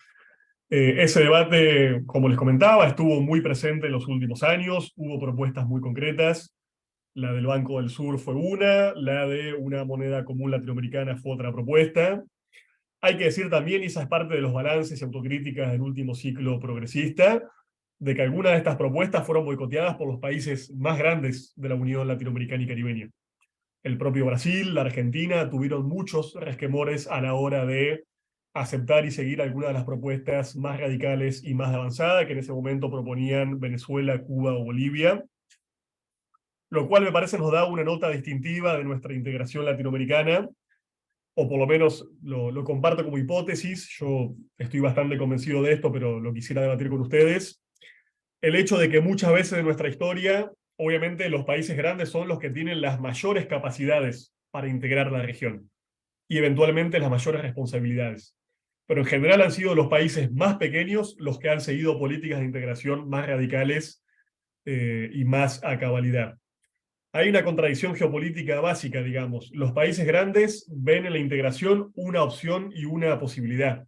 S3: Ese debate, como les comentaba, estuvo muy presente en los últimos años, hubo propuestas muy concretas. La del Banco del Sur fue una, la de una moneda común latinoamericana fue otra propuesta. Hay que decir también, y esa es parte de los balances y autocríticas del último ciclo progresista, de que algunas de estas propuestas fueron boicoteadas por los países más grandes de la Unión Latinoamericana y Caribeña. El propio Brasil, la Argentina, tuvieron muchos resquemores a la hora de aceptar y seguir algunas de las propuestas más radicales y más avanzadas que en ese momento proponían Venezuela, Cuba o Bolivia, lo cual me parece nos da una nota distintiva de nuestra integración latinoamericana, o por lo menos lo comparto como hipótesis. Yo estoy bastante convencido de esto, pero lo quisiera debatir con ustedes. El hecho de que muchas veces en nuestra historia, obviamente los países grandes son los que tienen las mayores capacidades para integrar la región y eventualmente las mayores responsabilidades. Pero en general han sido los países más pequeños los que han seguido políticas de integración más radicales y más a cabalidad. Hay una contradicción geopolítica básica, digamos. Los países grandes ven en la integración una opción y una posibilidad.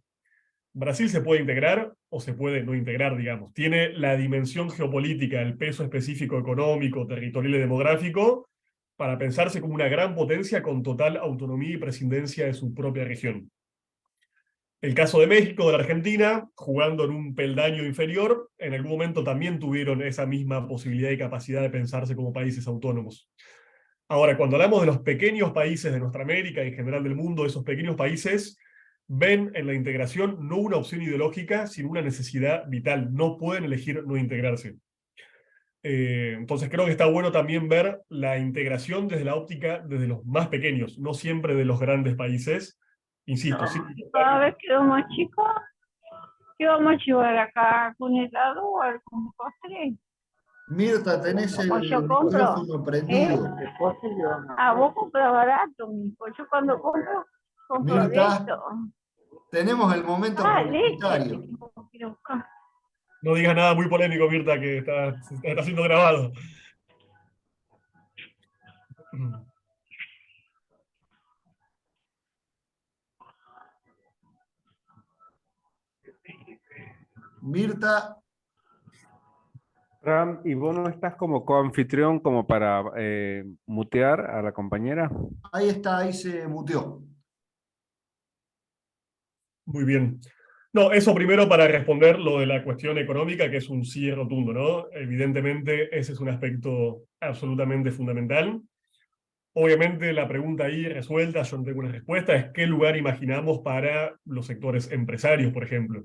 S3: Brasil se puede integrar o se puede no integrar, digamos. Tiene la dimensión geopolítica, el peso específico económico, territorial y demográfico para pensarse como una gran potencia con total autonomía y prescindencia de su propia región. El caso de México, de la Argentina, jugando en un peldaño inferior, en algún momento también tuvieron esa misma posibilidad y capacidad de pensarse como países autónomos. Ahora, cuando hablamos de los pequeños países de nuestra América y en general del mundo, esos pequeños países ven en la integración no una opción ideológica, sino una necesidad vital. No pueden elegir no integrarse. Entonces creo que está bueno también ver la integración desde la óptica desde los más pequeños, no siempre de los grandes países. Insisto, sí.
S12: Cada vez que vamos chicos, ¿qué vamos a llevar acá? ¿Con helado o algún postre?
S2: Mirta, tenés el micrófono prendido.
S12: Ah, vos compras barato, mijo. Yo cuando compro
S2: Mirta,
S12: esto.
S2: tenemos el momento publicitario.
S3: No digas nada muy polémico, Mirta, que está siendo grabado.
S2: Mirta.
S13: Ram, ¿y vos no estás como coanfitrión como para mutear a la compañera?
S2: Ahí está, ahí se muteó.
S3: Muy bien. No, eso primero para responder lo de la cuestión económica, que es un sí rotundo, ¿no? Evidentemente ese es un aspecto absolutamente fundamental. Obviamente la pregunta ahí resuelta, yo no tengo una respuesta, es qué lugar imaginamos para los sectores empresarios, por ejemplo.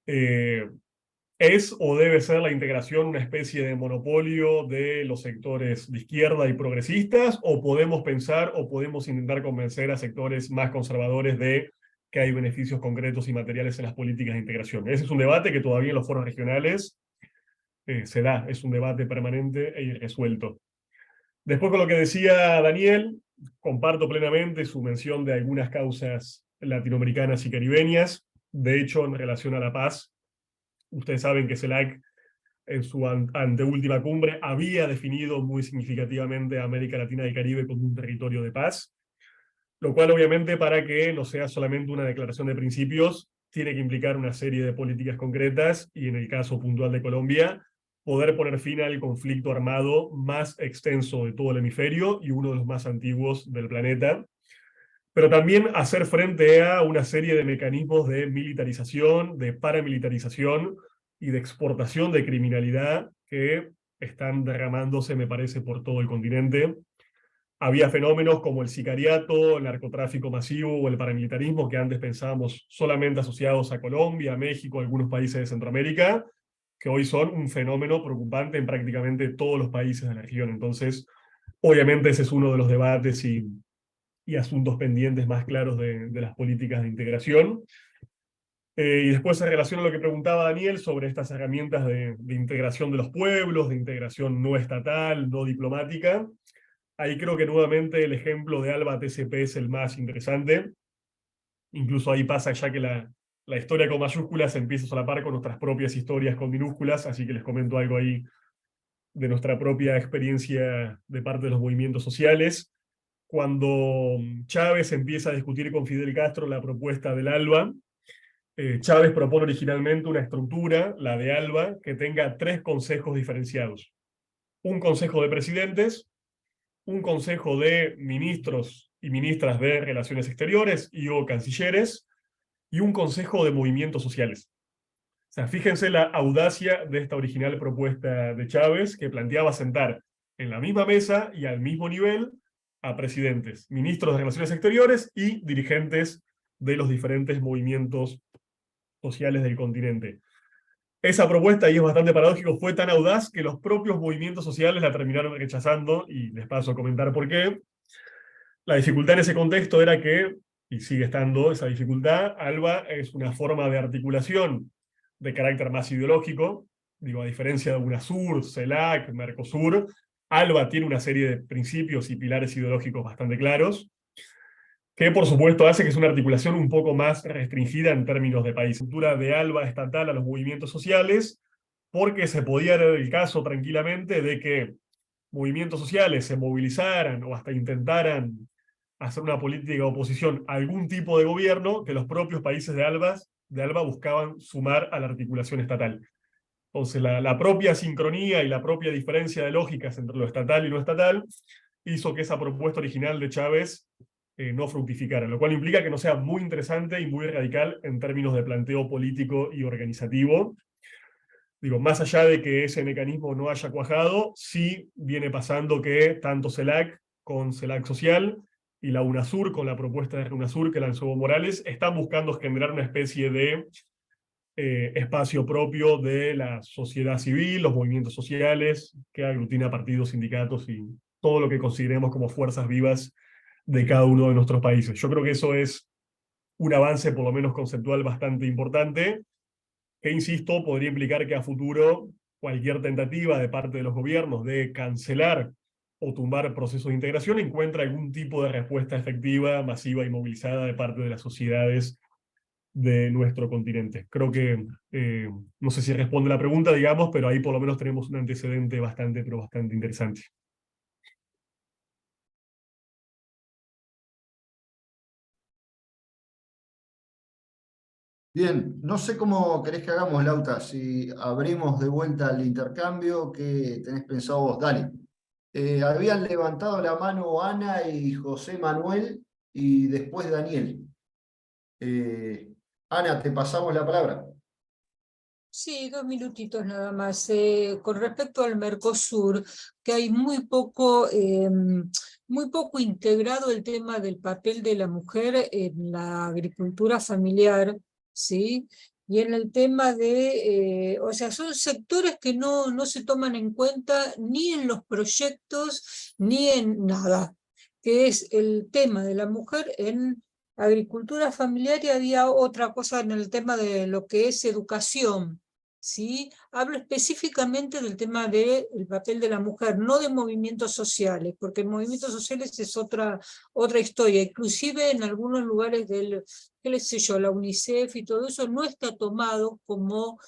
S3: ¿Es o debe ser la integración una especie de monopolio de los sectores de izquierda y progresistas? ¿O podemos pensar o podemos intentar convencer a sectores más conservadores de que hay beneficios concretos y materiales en las políticas de integración? Ese es un debate que todavía en los foros regionales se da, es un debate permanente e irresuelto. Después con lo que decía Daniel, comparto plenamente su mención de algunas causas latinoamericanas y caribeñas. De hecho, en relación a la paz, ustedes saben que CELAC en su anteúltima cumbre había definido muy significativamente a América Latina y Caribe como un territorio de paz, lo cual obviamente para que no sea solamente una declaración de principios, tiene que implicar una serie de políticas concretas y en el caso puntual de Colombia, poder poner fin al conflicto armado más extenso de todo el hemisferio y uno de los más antiguos del planeta, pero también hacer frente a una serie de mecanismos de militarización, de paramilitarización y de exportación de criminalidad que están derramándose, me parece, por todo el continente. Había fenómenos como el sicariato, el narcotráfico masivo o el paramilitarismo que antes pensábamos solamente asociados a Colombia, México, algunos países de Centroamérica, que hoy son un fenómeno preocupante en prácticamente todos los países de la región. Entonces, obviamente ese es uno de los debates y asuntos pendientes más claros de las políticas de integración. Y después se relaciona a lo que preguntaba Daniel sobre estas herramientas de integración de los pueblos, de integración no estatal, no diplomática. Ahí creo que nuevamente el ejemplo de ALBA TCP es el más interesante. Incluso ahí pasa ya que la la historia con mayúsculas empieza a solapar con nuestras propias historias con minúsculas, así que les comento algo ahí de nuestra propia experiencia de parte de los movimientos sociales. Cuando Chávez empieza a discutir con Fidel Castro la propuesta del ALBA, Chávez propone originalmente una estructura, la de ALBA, que tenga 3 consejos diferenciados. Un consejo de presidentes, un consejo de ministros y ministras de Relaciones Exteriores y o cancilleres, y un consejo de movimientos sociales. O sea, fíjense la audacia de esta original propuesta de Chávez, que planteaba sentar en la misma mesa y al mismo nivel a presidentes, ministros de Relaciones Exteriores y dirigentes de los diferentes movimientos sociales del continente. Esa propuesta, y es bastante paradójico, fue tan audaz que los propios movimientos sociales la terminaron rechazando, y les paso a comentar por qué. La dificultad en ese contexto era que, y sigue estando esa dificultad, ALBA es una forma de articulación de carácter más ideológico, digo, a diferencia de UNASUR, CELAC, Mercosur, ALBA tiene una serie de principios y pilares ideológicos bastante claros, que por supuesto hace que es una articulación un poco más restringida en términos de país. La estructura de ALBA estatal a los movimientos sociales, porque se podía dar el caso tranquilamente de que movimientos sociales se movilizaran o hasta intentaran hacer una política de oposición a algún tipo de gobierno que los propios países de ALBA buscaban sumar a la articulación estatal. Entonces la propia sincronía y la propia diferencia de lógicas entre lo estatal y lo estatal hizo que esa propuesta original de Chávez no fructificara, lo cual implica que no sea muy interesante y muy radical en términos de planteo político y organizativo. Digo, más allá de que ese mecanismo no haya cuajado, sí viene pasando que tanto CELAC con CELAC Social y la UNASUR con la propuesta de UNASUR que lanzó Evo Morales están buscando generar una especie de espacio propio de la sociedad civil, los movimientos sociales, que aglutina partidos, sindicatos y todo lo que consideremos como fuerzas vivas de cada uno de nuestros países. Yo creo que eso es un avance, por lo menos conceptual, bastante importante, que, insisto, podría implicar que a futuro cualquier tentativa de parte de los gobiernos de cancelar o tumbar procesos de integración encuentra algún tipo de respuesta efectiva, masiva y movilizada de parte de las sociedades de nuestro continente. Creo que, no sé si responde la pregunta, digamos, pero ahí por lo menos tenemos un antecedente bastante, pero bastante interesante.
S2: Bien, no sé cómo querés que hagamos, Lauta, si abrimos de vuelta el intercambio, ¿qué tenés pensado vos? Dale. Habían levantado la mano Ana y José Manuel, y después Daniel. Ana, te pasamos la palabra.
S14: Sí, 2 minutitos nada más. Con respecto al Mercosur, que hay muy poco integrado el tema del papel de la mujer en la agricultura familiar, ¿sí? Y en el tema de, o sea, son sectores que no se toman en cuenta ni en los proyectos ni en nada, que es el tema de la mujer en agricultura familiar, y había otra cosa en el tema de lo que es educación, ¿sí? Hablo específicamente del tema del papel de la mujer, no de movimientos sociales, porque en movimientos sociales es otra historia, inclusive en algunos lugares del, qué sé yo, la UNICEF y todo eso no está tomado como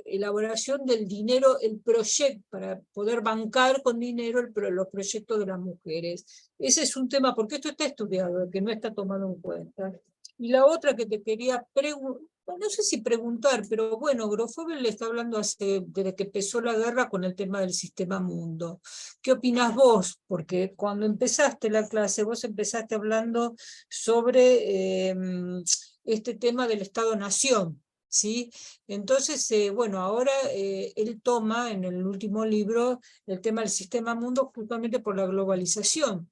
S14: elaboración del dinero, el proyecto, para poder bancar con dinero los proyectos de las mujeres. Ese es un tema, porque esto está estudiado, que no está tomado en cuenta. Y la otra que te quería preguntar, no sé si preguntar, pero bueno, Grofobel le está hablando desde que empezó la guerra con el tema del sistema mundo. ¿Qué opinás vos? Porque cuando empezaste la clase, vos empezaste hablando sobre este tema del Estado-Nación, ¿sí? Entonces, bueno, ahora él toma en el último libro el tema del sistema mundo justamente por la globalización.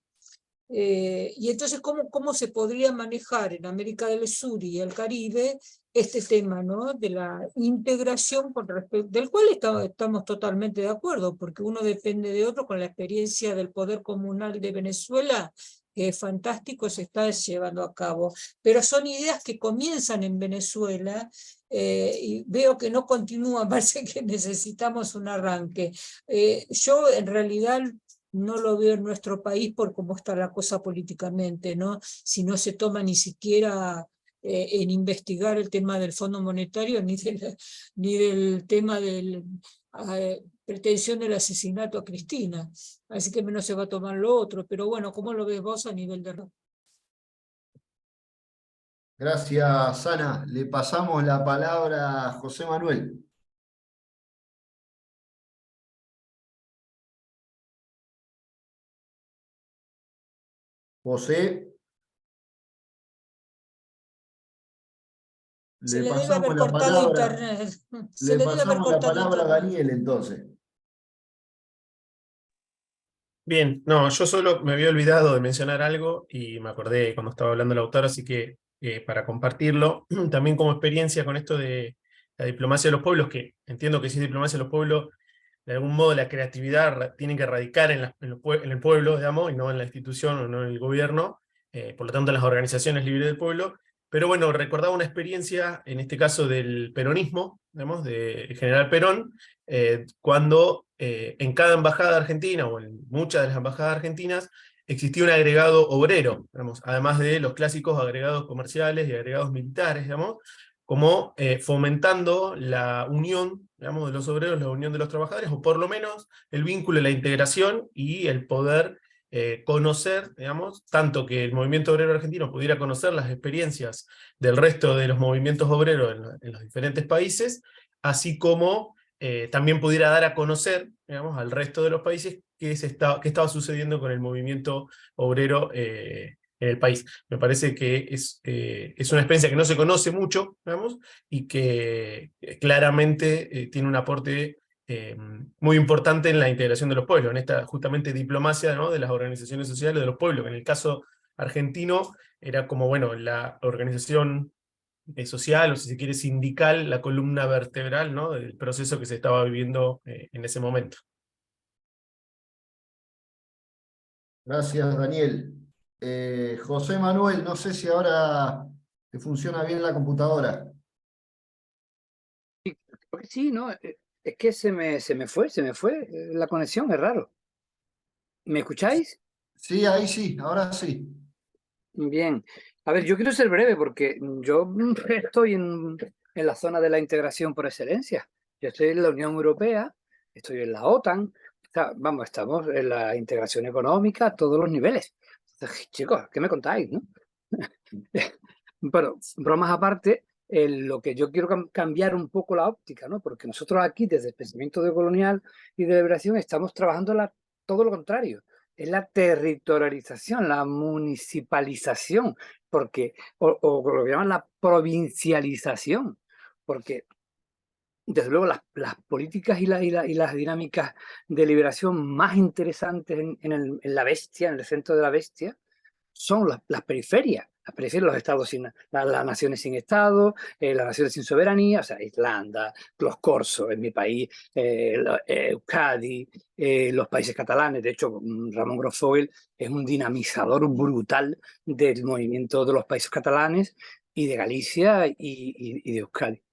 S14: Y entonces, ¿cómo se podría manejar en América del Sur y el Caribe este tema, ¿no? De la integración con respecto, del cual estamos totalmente de acuerdo, porque uno depende de otro, con la experiencia del poder comunal de Venezuela, que es fantástico, se está llevando a cabo. Pero son ideas que comienzan en Venezuela, y veo que no continúan, parece que necesitamos un arranque. Yo en realidad no lo veo en nuestro país por cómo está la cosa políticamente, ¿no? Si no se toma ni siquiera en investigar el tema del Fondo Monetario ni del tema de pretensión del asesinato a Cristina. Así que menos se va a tomar lo otro. Pero bueno, ¿cómo lo ves vos a nivel de...
S2: Gracias, Ana. Le pasamos la palabra a José Manuel. José.
S14: Se
S2: Le
S14: le debe haber
S2: pasamos la
S14: cortado
S2: palabra.
S14: internet.
S2: Le
S14: Se le debe haber
S2: pasamos la
S14: cortado
S2: palabra a
S14: internet.
S2: Daniel, entonces.
S10: Bien, no, yo solo me había olvidado de mencionar algo y me acordé cuando estaba hablando el autor, así que para compartirlo, también como experiencia con esto de la diplomacia de los pueblos, que entiendo que si es diplomacia de los pueblos, de algún modo la creatividad tiene que radicar en el pueblo, digamos, y no en la institución o no en el gobierno, por lo tanto en las organizaciones libres del pueblo. Pero bueno, recordaba una experiencia, en este caso del peronismo, digamos, del general Perón, cuando en cada embajada argentina, o en muchas de las embajadas argentinas, existía un agregado obrero, digamos, además de los clásicos agregados comerciales y agregados militares, digamos, como fomentando la unión, digamos, de los obreros, la unión de los trabajadores, o por lo menos el vínculo, la integración y el poder conocer, digamos, tanto que el movimiento obrero argentino pudiera conocer las experiencias del resto de los movimientos obreros en los diferentes países, así como también pudiera dar a conocer, digamos, al resto de los países qué estaba sucediendo con el movimiento obrero en el país. Me parece que es una experiencia que no se conoce mucho, digamos, y que claramente tiene un aporte muy importante en la integración de los pueblos, en esta justamente diplomacia, ¿no?, de las organizaciones sociales de los pueblos, que en el caso argentino era como, bueno, la organización social, o si se quiere sindical, la columna vertebral, ¿no?, del proceso que se estaba viviendo en ese momento.
S2: Gracias, Daniel. José Manuel, no sé si ahora te funciona bien la computadora.
S15: Sí, no, es que se me fue la conexión, es raro. ¿Me escucháis?
S2: Sí, ahí sí, ahora sí.
S15: Bien. A ver, yo quiero ser breve porque yo estoy en la zona de la integración por excelencia. Yo estoy en la Unión Europea, estoy en la OTAN, o sea, vamos, estamos en la integración económica a todos los niveles. Entonces, chicos, ¿qué me contáis, no? Bueno, bromas aparte, lo que yo quiero cambiar un poco la óptica, ¿no? Porque nosotros aquí, desde el pensamiento decolonial y de liberación, estamos trabajando todo lo contrario. Es la territorialización, la municipalización, porque, o lo que llaman la provincialización, porque desde luego las políticas y las dinámicas de liberación más interesantes en la bestia, en el centro de la bestia, son las periferias, los estados las naciones sin estado, las naciones sin soberanía, o sea, Irlanda, los corsos en mi país, Euskadi, los países catalanes. De hecho, Ramón Grosfoguel es un dinamizador brutal del movimiento de los países catalanes y de Galicia y de Euskadi.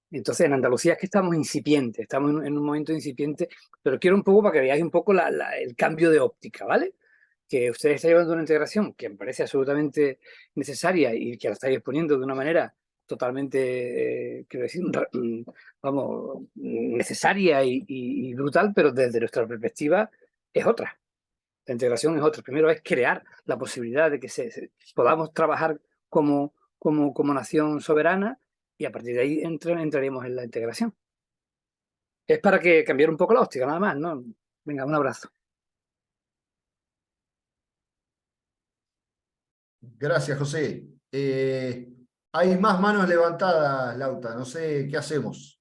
S15: Entonces, en Andalucía es que estamos incipientes, estamos en un momento incipiente, pero quiero un poco para que veáis un poco el cambio de óptica, ¿vale? Que ustedes están llevando una integración que me parece absolutamente necesaria y que la estáis exponiendo de una manera totalmente, quiero decir, vamos, necesaria y brutal, pero desde nuestra perspectiva es otra. La integración es otra. Primero es crear la posibilidad de que podamos trabajar como nación soberana y a partir de ahí entraremos en la integración. Es para que cambiar un poco la óptica, nada más, ¿no? Venga, un abrazo.
S2: Gracias, José. Hay más manos levantadas, Lauta. No sé qué hacemos.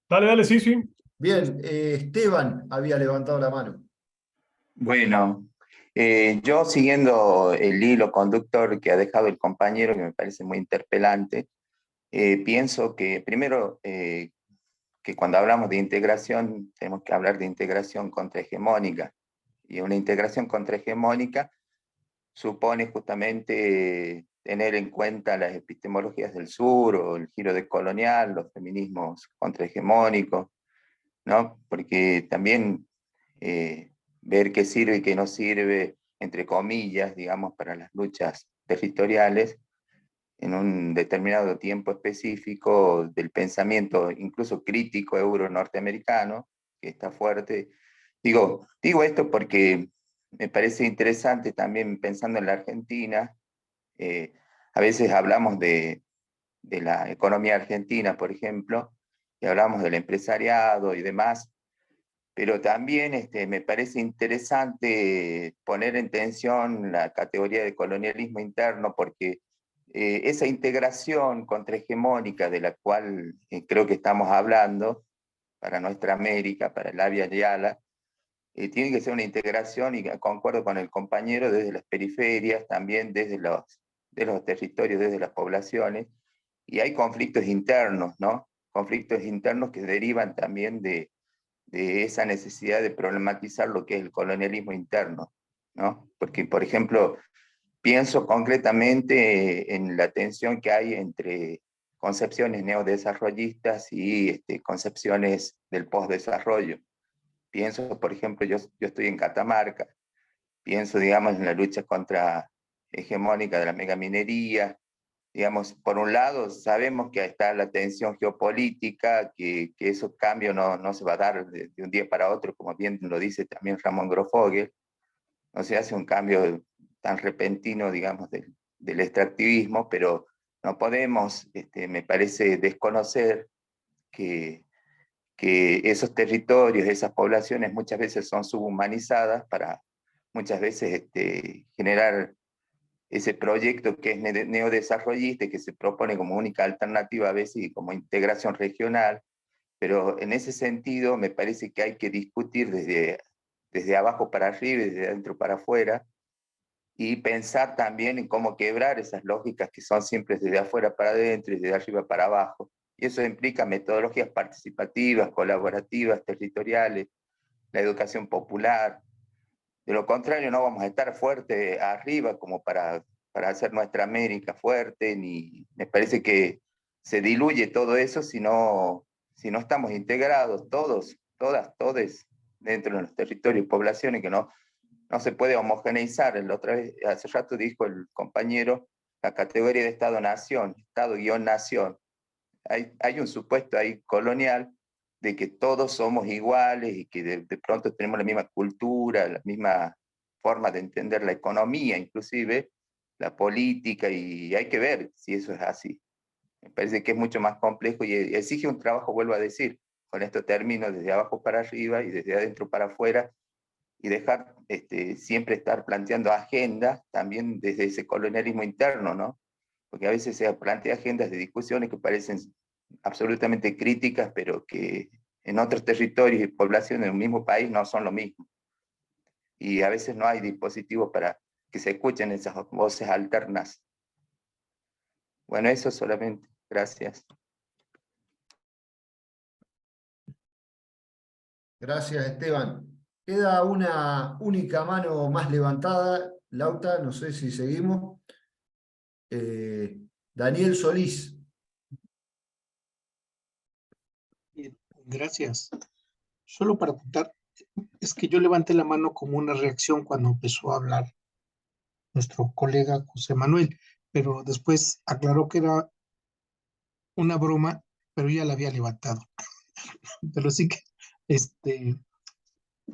S3: Dale, sí, sí.
S2: Bien, Esteban había levantado la mano.
S1: Bueno, yo siguiendo el hilo conductor que ha dejado el compañero, que me parece muy interpelante, pienso que primero que cuando hablamos de integración tenemos que hablar de integración contrahegemónica, y una integración contrahegemónica supone justamente tener en cuenta las epistemologías del sur, o el giro decolonial, los feminismos contrahegemónicos, ¿no? Porque también ver qué sirve y qué no sirve, entre comillas, digamos, para las luchas territoriales, en un determinado tiempo específico del pensamiento, incluso crítico euro-norteamericano, que está fuerte. Digo esto porque me parece interesante también pensando en la Argentina. A veces hablamos de la economía argentina, por ejemplo, y hablamos del empresariado y demás, pero también me parece interesante poner en tensión la categoría de colonialismo interno, porque esa integración contrahegemónica de la cual creo que estamos hablando para nuestra América, para el Abya Yala, tiene que ser una integración, y concuerdo con el compañero, desde las periferias, también desde los territorios, desde las poblaciones, y hay conflictos internos, ¿no? Conflictos internos que derivan también de esa necesidad de problematizar lo que es el colonialismo interno, ¿no? Porque, por ejemplo, pienso concretamente en la tensión que hay entre concepciones neodesarrollistas y concepciones del postdesarrollo. Pienso, por ejemplo, yo estoy en Catamarca, pienso, digamos, en la lucha hegemónica de la megaminería. Digamos, por un lado, sabemos que está la tensión geopolítica, que esos cambios no se va a dar de un día para otro, como bien lo dice también Ramón Grosfoguel. No se hace un cambio tan repentino, digamos, del extractivismo, pero no podemos, me parece, desconocer que esos territorios, esas poblaciones muchas veces son subhumanizadas para muchas veces generar ese proyecto que es neodesarrollista, que se propone como única alternativa a veces y como integración regional, pero en ese sentido me parece que hay que discutir desde abajo para arriba y desde adentro para afuera, y pensar también en cómo quebrar esas lógicas que son siempre desde afuera para adentro y desde arriba para abajo. Y eso implica metodologías participativas, colaborativas, territoriales, la educación popular. De lo contrario, no vamos a estar fuerte arriba como para hacer nuestra América fuerte, ni me parece que se diluye todo eso si no estamos integrados todos, todas, todes, dentro de los territorios y poblaciones, que no se puede homogeneizar. Hace rato dijo el compañero, la categoría de Estado-Nación, Estado-Nación. Hay un supuesto ahí colonial de que todos somos iguales y que de pronto tenemos la misma cultura, la misma forma de entender la economía, inclusive la política, y hay que ver si eso es así. Me parece que es mucho más complejo y exige un trabajo, vuelvo a decir, con esto termino, desde abajo para arriba y desde adentro para afuera, y dejar siempre estar planteando agendas también desde ese colonialismo interno, ¿no? Porque a veces se plantea agendas de discusiones que parecen absolutamente críticas, pero que en otros territorios y poblaciones del mismo país no son lo mismo. Y a veces no hay dispositivos para que se escuchen esas voces alternas. Bueno, eso solamente. Gracias.
S2: Gracias, Esteban. Queda una única mano más levantada. Lauta, no sé si seguimos. Daniel Solís.
S6: Bien, gracias. Solo para apuntar, es que yo levanté la mano como una reacción cuando empezó a hablar nuestro colega José Manuel, pero después aclaró que era una broma, pero ya la había levantado. Pero sí que,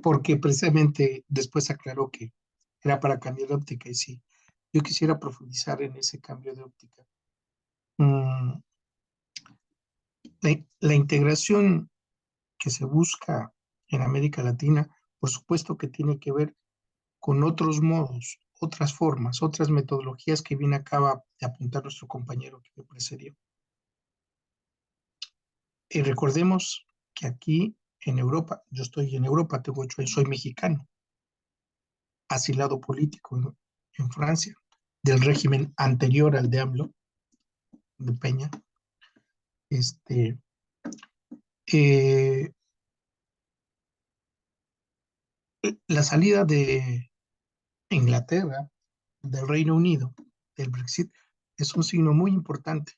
S6: porque precisamente después aclaró que era para cambiar de óptica, y sí, yo quisiera profundizar en ese cambio de óptica. La integración que se busca en América Latina, por supuesto que tiene que ver con otros modos, otras formas, otras metodologías que bien acaba de apuntar nuestro compañero que me precedió. Y recordemos que aquí en Europa, yo estoy en Europa, soy mexicano, asilado político en Francia, del régimen anterior al de AMLO, de Peña. La salida de Inglaterra, del Reino Unido, del Brexit, es un signo muy importante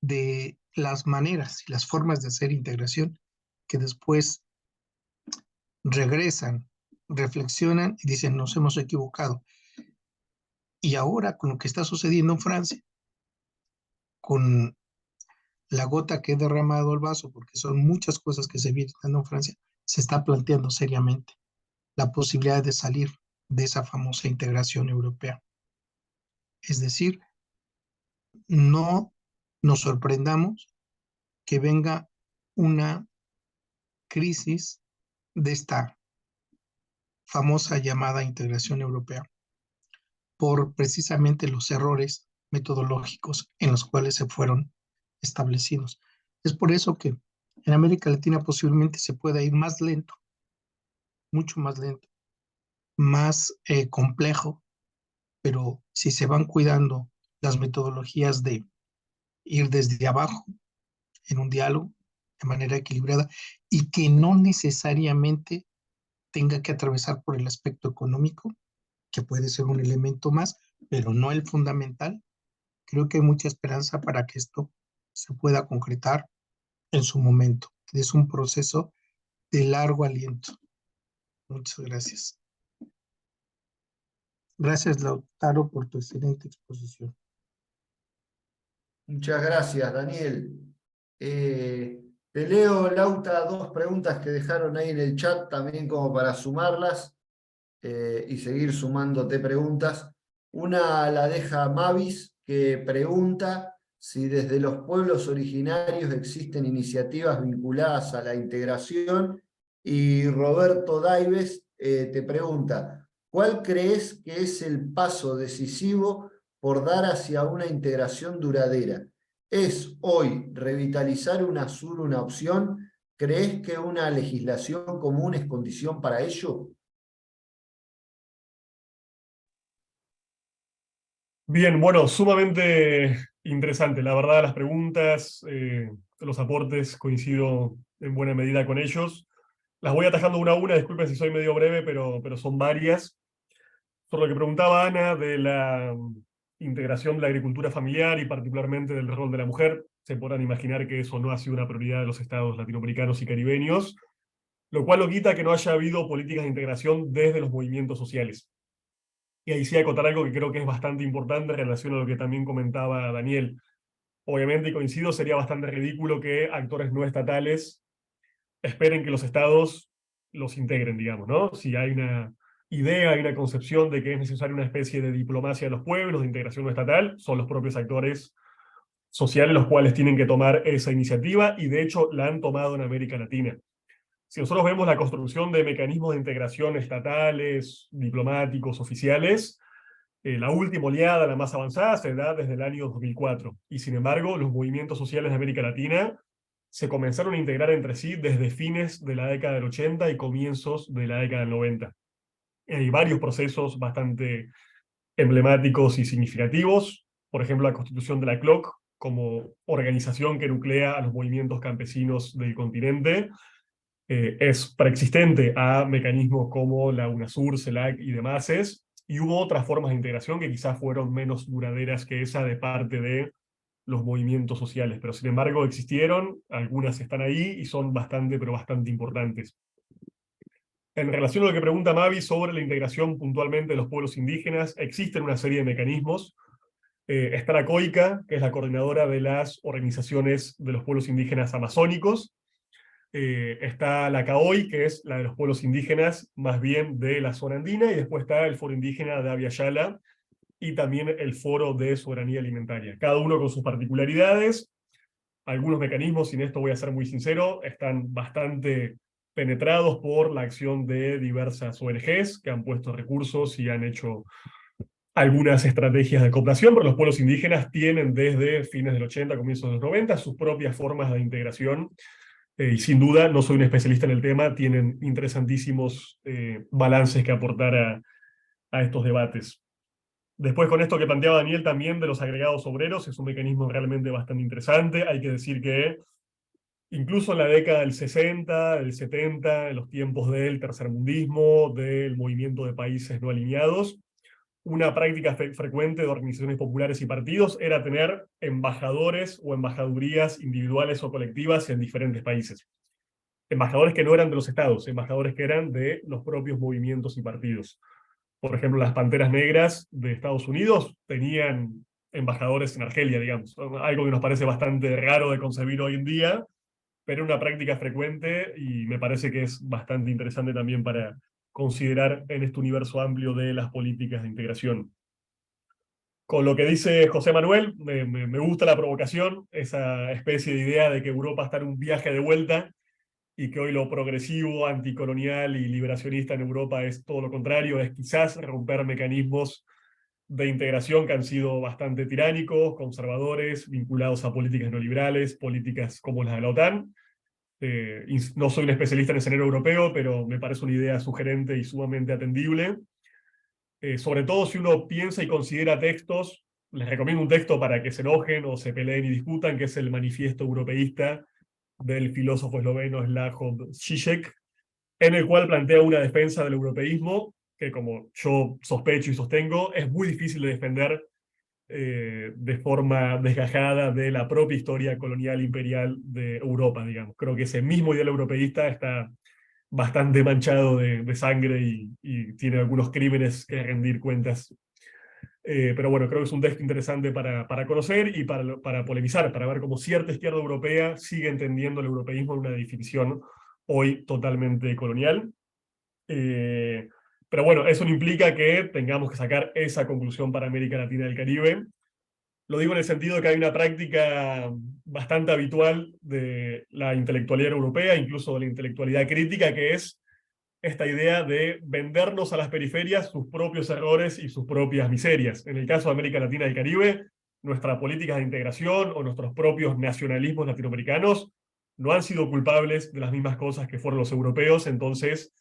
S6: de las maneras y las formas de hacer integración que después regresan, reflexionan y dicen, nos hemos equivocado. Y ahora, con lo que está sucediendo en Francia, con la gota que he derramado el vaso, porque son muchas cosas que se vienen dando en Francia, se está planteando seriamente la posibilidad de salir de esa famosa integración europea. Es decir, no nos sorprendamos que venga una crisis de esta famosa llamada integración europea por precisamente los errores metodológicos en los cuales se fueron establecidos. Es por eso que en América Latina posiblemente se pueda ir más lento, mucho más lento, más complejo, pero si se van cuidando las metodologías de ir desde abajo en un diálogo de manera equilibrada y que no necesariamente tenga que atravesar por el aspecto económico, que puede ser un elemento más, pero no el fundamental. Creo que hay mucha esperanza para que esto se pueda concretar en su momento. Es un proceso de largo aliento. Muchas gracias. Gracias, Lautaro, por tu excelente exposición.
S2: Muchas gracias, Daniel. Te leo, Lauta, dos preguntas que dejaron ahí en el chat también como para sumarlas y seguir sumándote preguntas. Una la deja Mavis, que pregunta si desde los pueblos originarios existen iniciativas vinculadas a la integración, y Roberto Daives te pregunta, ¿cuál crees que es el paso decisivo por dar hacia una integración duradera? ¿Es hoy revitalizar UNASUR una opción? ¿Crees que una legislación común es condición para ello?
S3: Bien, bueno, sumamente interesante. La verdad, las preguntas, los aportes, coincido en buena medida con ellos. Las voy atajando una a una, disculpen si soy medio breve, pero son varias. Por lo que preguntaba Ana de la integración de la agricultura familiar y particularmente del rol de la mujer, se podrán imaginar que eso no ha sido una prioridad de los estados latinoamericanos y caribeños, lo cual no quita que no haya habido políticas de integración desde los movimientos sociales. Y ahí sí acotar algo que creo que es bastante importante en relación a lo que también comentaba Daniel. Obviamente, y coincido, sería bastante ridículo que actores no estatales esperen que los estados los integren, digamos, ¿no? Si hay una idea, hay una concepción de que es necesaria una especie de diplomacia de los pueblos, de integración no estatal, son los propios actores sociales los cuales tienen que tomar esa iniciativa, y de hecho la han tomado en América Latina. Si nosotros vemos la construcción de mecanismos de integración estatales, diplomáticos, oficiales, la última oleada, la más avanzada, se da desde el año 2004. Y sin embargo, los movimientos sociales de América Latina se comenzaron a integrar entre sí desde fines de la década del 80 y comienzos de la década del 90. Hay varios procesos bastante emblemáticos y significativos. Por ejemplo, la constitución de la CLOC como organización que nuclea a los movimientos campesinos del continente, es preexistente a mecanismos como la UNASUR, CELAC y demás, y hubo otras formas de integración que quizás fueron menos duraderas que esa de parte de los movimientos sociales, pero sin embargo existieron, algunas están ahí y son bastante, pero bastante importantes. En relación a lo que pregunta Mavi sobre la integración puntualmente de los pueblos indígenas, existen una serie de mecanismos. Está la COICA, que es la coordinadora de las organizaciones de los pueblos indígenas amazónicos. Está la CAOI, que es la de los pueblos indígenas más bien de la zona andina, y después está el Foro Indígena de Abya Yala, y también el Foro de Soberanía Alimentaria. Cada uno con sus particularidades. Algunos mecanismos, y en esto voy a ser muy sincero, están bastante penetrados por la acción de diversas ONGs que han puesto recursos y han hecho algunas estrategias de cooperación, pero los pueblos indígenas tienen desde fines del 80, comienzos de los 90, sus propias formas de integración, y sin duda, no soy un especialista en el tema, tienen interesantísimos balances que aportar a estos debates. Después, con esto que planteaba Daniel también de los agregados obreros, es un mecanismo realmente bastante interesante. Hay que decir que incluso en la década del 60, del 70, en los tiempos del tercermundismo, del movimiento de países no alineados, una práctica frecuente de organizaciones populares y partidos era tener embajadores o embajadurías individuales o colectivas en diferentes países. Embajadores que no eran de los estados, embajadores que eran de los propios movimientos y partidos. Por ejemplo, las Panteras Negras de Estados Unidos tenían embajadores en Argelia, digamos. Algo que nos parece bastante raro de concebir hoy en día, pero una práctica frecuente y me parece que es bastante interesante también para considerar en este universo amplio de las políticas de integración. Con lo que dice José Manuel, me gusta la provocación, esa especie de idea de que Europa está en un viaje de vuelta y que hoy lo progresivo, anticolonial y liberacionista en Europa es todo lo contrario, es quizás romper mecanismos de integración que han sido bastante tiránicos, conservadores, vinculados a políticas neoliberales, políticas como las de la OTAN. No soy un especialista en escenario europeo, pero me parece una idea sugerente y sumamente atendible. Sobre todo si uno piensa y considera textos, les recomiendo un texto para que se enojen o se peleen y discutan, que es el Manifiesto Europeísta del filósofo esloveno Slavoj Žižek, en el cual plantea una defensa del europeísmo que, como yo sospecho y sostengo, es muy difícil de defender de forma desgajada de la propia historia colonial imperial de Europa, digamos. Creo que ese mismo ideal europeísta está bastante manchado de sangre y tiene algunos crímenes que rendir cuentas. Pero bueno, creo que es un texto interesante para conocer y para polemizar, para ver cómo cierta izquierda europea sigue entendiendo el europeísmo en una definición hoy totalmente colonial. Pero bueno, eso no implica que tengamos que sacar esa conclusión para América Latina y el Caribe. Lo digo en el sentido de que hay una práctica bastante habitual de la intelectualidad europea, incluso de la intelectualidad crítica, que es esta idea de vendernos a las periferias sus propios errores y sus propias miserias. En el caso de América Latina y el Caribe, nuestras políticas de integración o nuestros propios nacionalismos latinoamericanos no han sido culpables de las mismas cosas que fueron los europeos, entonces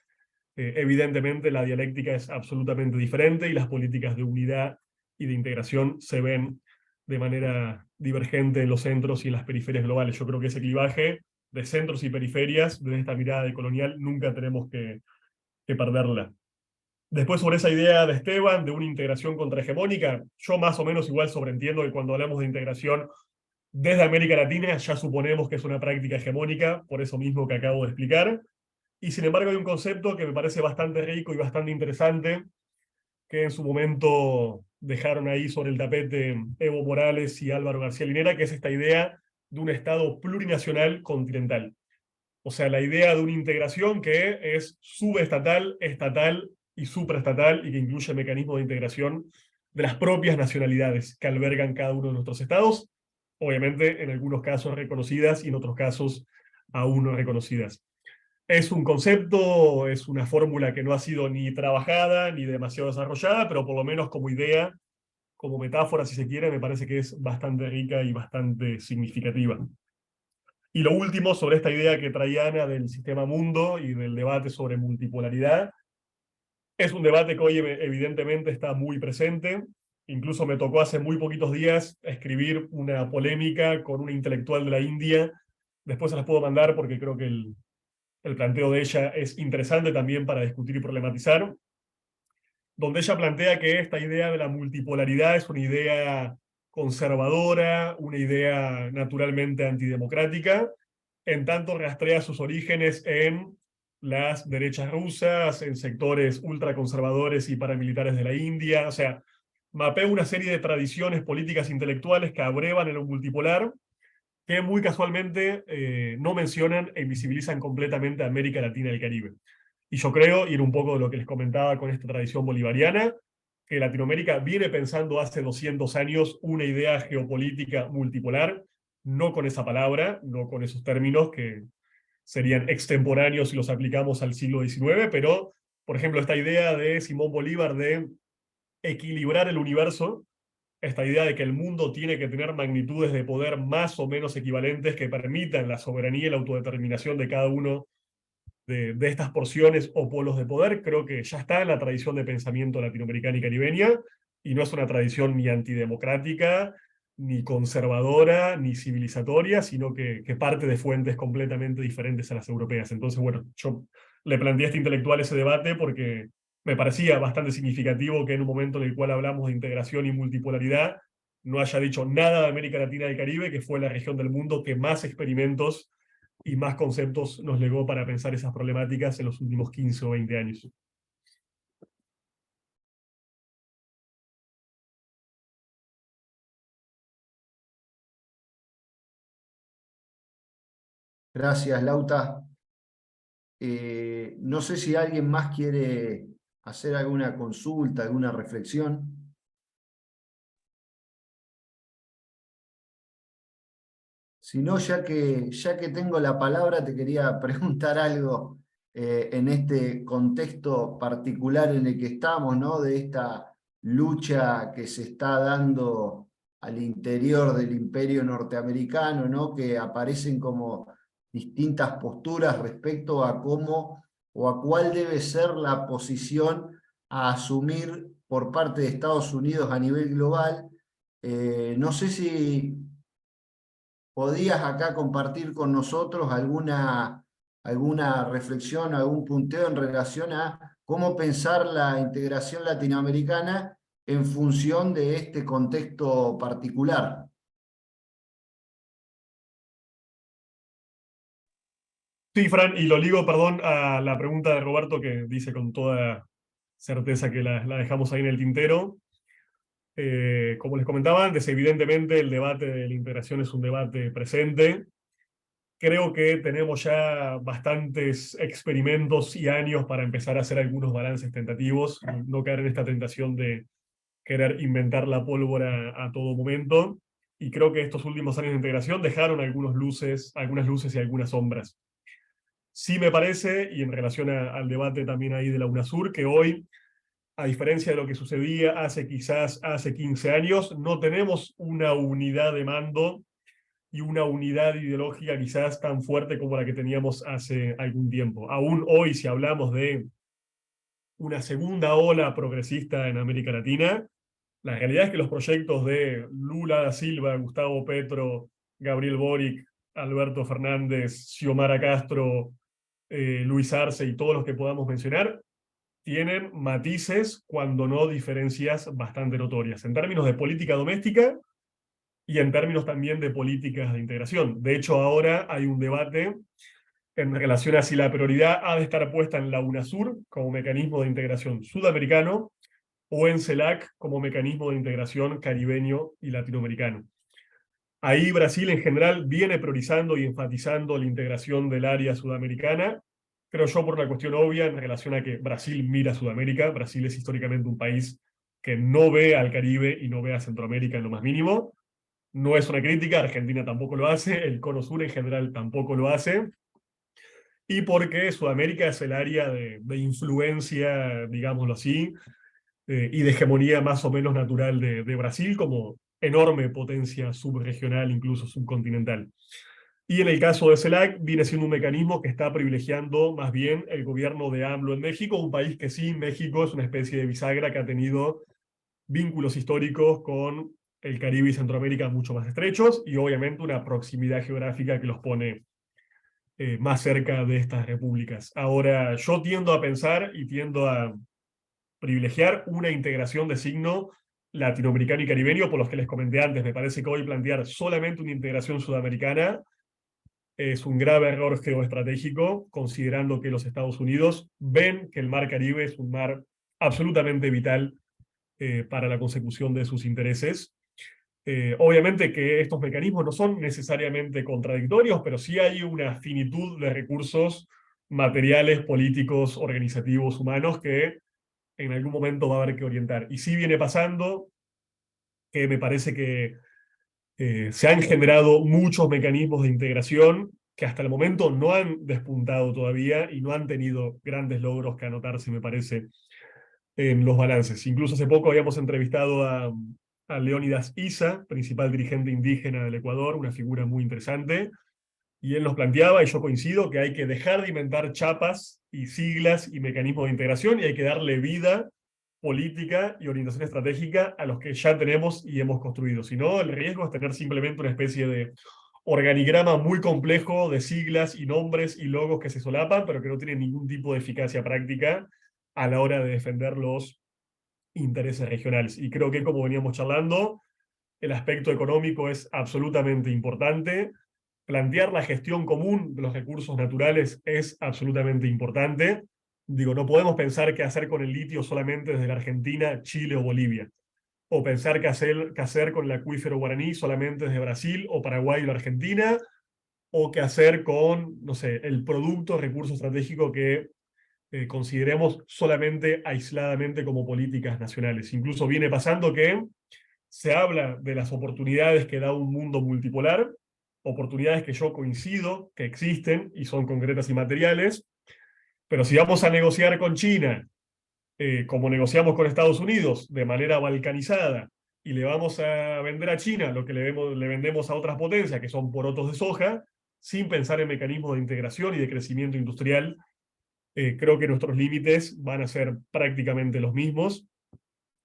S3: evidentemente la dialéctica es absolutamente diferente y las políticas de unidad y de integración se ven de manera divergente en los centros y en las periferias globales. Yo creo que ese clivaje de centros y periferias, desde esta mirada de colonial, nunca tenemos que perderla. Después, sobre esa idea de Esteban, de una integración contrahegemónica, yo más o menos igual sobreentiendo que cuando hablamos de integración desde América Latina ya suponemos que es una práctica hegemónica, por eso mismo que acabo de explicar. Y sin embargo hay un concepto que me parece bastante rico y bastante interesante, que en su momento dejaron ahí sobre el tapete Evo Morales y Álvaro García Linera, que es esta idea de un Estado plurinacional continental. O sea, la idea de una integración que es subestatal, estatal y supraestatal y que incluye mecanismos de integración de las propias nacionalidades que albergan cada uno de nuestros estados, obviamente en algunos casos reconocidas y en otros casos aún no reconocidas. Es un concepto, es una fórmula que no ha sido ni trabajada ni demasiado desarrollada, pero por lo menos como idea, como metáfora si se quiere, me parece que es bastante rica y bastante significativa. Y lo último, sobre esta idea que traía Ana del sistema mundo y del debate sobre multipolaridad, es un debate que hoy evidentemente está muy presente. Incluso me tocó hace muy poquitos días escribir una polémica con una intelectual de la India. Después se las puedo mandar porque creo que el planteo de ella es interesante también para discutir y problematizar, donde ella plantea que esta idea de la multipolaridad es una idea conservadora, una idea naturalmente antidemocrática, en tanto rastrea sus orígenes en las derechas rusas, en sectores ultraconservadores y paramilitares de la India, o sea, mapea una serie de tradiciones políticas intelectuales que abrevan en lo multipolar, que muy casualmente no mencionan e invisibilizan completamente a América Latina y el Caribe. Y yo creo, y era un poco de lo que les comentaba con esta tradición bolivariana, que Latinoamérica viene pensando hace 200 años una idea geopolítica multipolar, no con esa palabra, no con esos términos que serían extemporáneos si los aplicamos al siglo XIX, pero, por ejemplo, esta idea de Simón Bolívar de equilibrar el universo, esta idea de que el mundo tiene que tener magnitudes de poder más o menos equivalentes que permitan la soberanía y la autodeterminación de cada uno de estas porciones o polos de poder, creo que ya está en la tradición de pensamiento latinoamericana y caribeña, y no es una tradición ni antidemocrática, ni conservadora, ni civilizatoria, sino que parte de fuentes completamente diferentes a las europeas. Entonces, bueno, yo le planteé a este intelectual ese debate porque me parecía bastante significativo que en un momento en el cual hablamos de integración y multipolaridad, no haya dicho nada de América Latina y el Caribe, que fue la región del mundo que más experimentos y más conceptos nos legó para pensar esas problemáticas en los últimos 15 o 20 años.
S2: Gracias, Lauta. No sé si alguien más quiere hacer alguna consulta, alguna reflexión. Si no, ya que tengo la palabra, te quería preguntar algo en este contexto particular en el que estamos, ¿no? De esta lucha que se está dando al interior del imperio norteamericano, ¿no? Que aparecen como distintas posturas respecto a cómo o a cuál debe ser la posición a asumir por parte de Estados Unidos a nivel global. No sé si ¿podías acá compartir con nosotros alguna reflexión, algún punteo en relación a cómo pensar la integración latinoamericana en función de este contexto particular?
S3: Sí, Fran, y lo ligo, perdón, a la pregunta de Roberto que dice con toda certeza que la dejamos ahí en el tintero. Como les comentaba antes, evidentemente el debate de la integración es un debate presente. Creo que tenemos ya bastantes experimentos y años para empezar a hacer algunos balances tentativos, no caer en esta tentación de querer inventar la pólvora a todo momento. Y creo que estos últimos años de integración dejaron algunas luces y algunas sombras. Sí me parece, y en relación al debate también ahí de la UNASUR, que hoy, a diferencia de lo que sucedía hace 15 años, no tenemos una unidad de mando y una unidad ideológica quizás tan fuerte como la que teníamos hace algún tiempo. Aún hoy, si hablamos de una segunda ola progresista en América Latina, la realidad es que los proyectos de Lula da Silva, Gustavo Petro, Gabriel Boric, Alberto Fernández, Xiomara Castro, Luis Arce y todos los que podamos mencionar, tienen matices, cuando no diferencias, bastante notorias, en términos de política doméstica y en términos también de políticas de integración. De hecho, ahora hay un debate en relación a si la prioridad ha de estar puesta en la UNASUR como mecanismo de integración sudamericano o en CELAC como mecanismo de integración caribeño y latinoamericano. Ahí Brasil en general viene priorizando y enfatizando la integración del área sudamericana, creo yo por una cuestión obvia en relación a que Brasil mira a Sudamérica. Brasil es históricamente un país que no ve al Caribe y no ve a Centroamérica en lo más mínimo. No es una crítica, Argentina tampoco lo hace, el Cono Sur en general tampoco lo hace, y porque Sudamérica es el área de influencia, digámoslo así, y de hegemonía más o menos natural de Brasil como enorme potencia subregional, incluso subcontinental. Y en el caso de CELAC viene siendo un mecanismo que está privilegiando más bien el gobierno de AMLO en México, un país que sí, México es una especie de bisagra que ha tenido vínculos históricos con el Caribe y Centroamérica mucho más estrechos, y obviamente una proximidad geográfica que los pone más cerca de estas repúblicas. Ahora, yo tiendo a pensar y tiendo a privilegiar una integración de signo latinoamericano y caribeño, por los que les comenté antes. Me parece que hoy plantear solamente una integración sudamericana es un grave error geoestratégico, considerando que los Estados Unidos ven que el mar Caribe es un mar absolutamente vital para la consecución de sus intereses. Obviamente que estos mecanismos no son necesariamente contradictorios, pero sí hay una finitud de recursos materiales, políticos, organizativos, humanos que en algún momento va a haber que orientar. Y sí viene pasando que me parece que se han generado muchos mecanismos de integración que hasta el momento no han despuntado todavía y no han tenido grandes logros que anotarse, me parece, en los balances. Incluso hace poco habíamos entrevistado a Leónidas Issa, principal dirigente indígena del Ecuador, una figura muy interesante, y él nos planteaba, y yo coincido, que hay que dejar de inventar chapas y siglas y mecanismos de integración, y hay que darle vida política y orientación estratégica a los que ya tenemos y hemos construido. Si no, el riesgo es tener simplemente una especie de organigrama muy complejo de siglas y nombres y logos que se solapan, pero que no tienen ningún tipo de eficacia práctica a la hora de defender los intereses regionales. Y creo que, como veníamos charlando, el aspecto económico es absolutamente importante. Plantear la gestión común de los recursos naturales es absolutamente importante. Digo, no podemos pensar qué hacer con el litio solamente desde la Argentina, Chile o Bolivia. O pensar qué hacer con el acuífero guaraní solamente desde Brasil o Paraguay o la Argentina. o qué hacer con, no sé, el producto, recurso estratégico que consideremos solamente aisladamente como políticas nacionales. Incluso viene pasando que se habla de las oportunidades que da un mundo multipolar, oportunidades que yo coincido que existen y son concretas y materiales, pero si vamos a negociar con China, como negociamos con Estados Unidos, de manera balcanizada, y le vamos a vender a China lo que le vendemos a otras potencias, que son porotos de soja, sin pensar en mecanismos de integración y de crecimiento industrial, creo que nuestros límites van a ser prácticamente los mismos,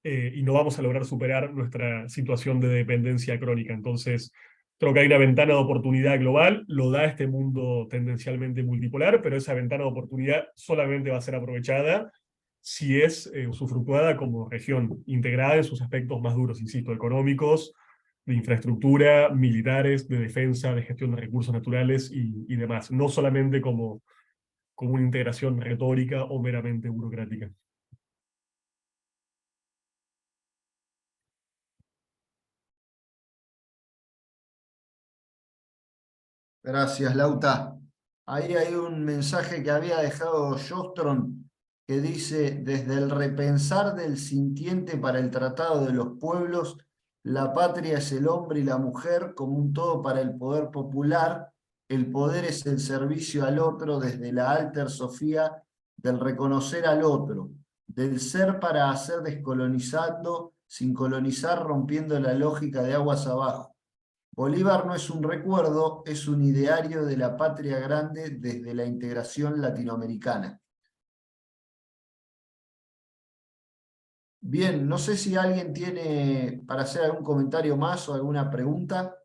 S3: y no vamos a lograr superar nuestra situación de dependencia crónica. Entonces, creo que hay una ventana de oportunidad global, lo da este mundo tendencialmente multipolar, pero esa ventana de oportunidad solamente va a ser aprovechada si es usufructuada como región, integrada en sus aspectos más duros, insisto, económicos, de infraestructura, militares, de defensa, de gestión de recursos naturales y demás, no solamente como una integración retórica o meramente burocrática.
S2: Gracias, Lauta. Ahí hay un mensaje que había dejado Jostron que dice: desde el repensar del sintiente para el Tratado de los Pueblos, la patria es el hombre y la mujer como un todo para el poder popular, el poder es el servicio al otro desde la alter sofía del reconocer al otro, del ser para hacer descolonizando, sin colonizar, rompiendo la lógica de aguas abajo. Bolívar no es un recuerdo, es un ideario de la patria grande desde la integración latinoamericana. Bien, no sé si alguien tiene para hacer algún comentario más o alguna pregunta.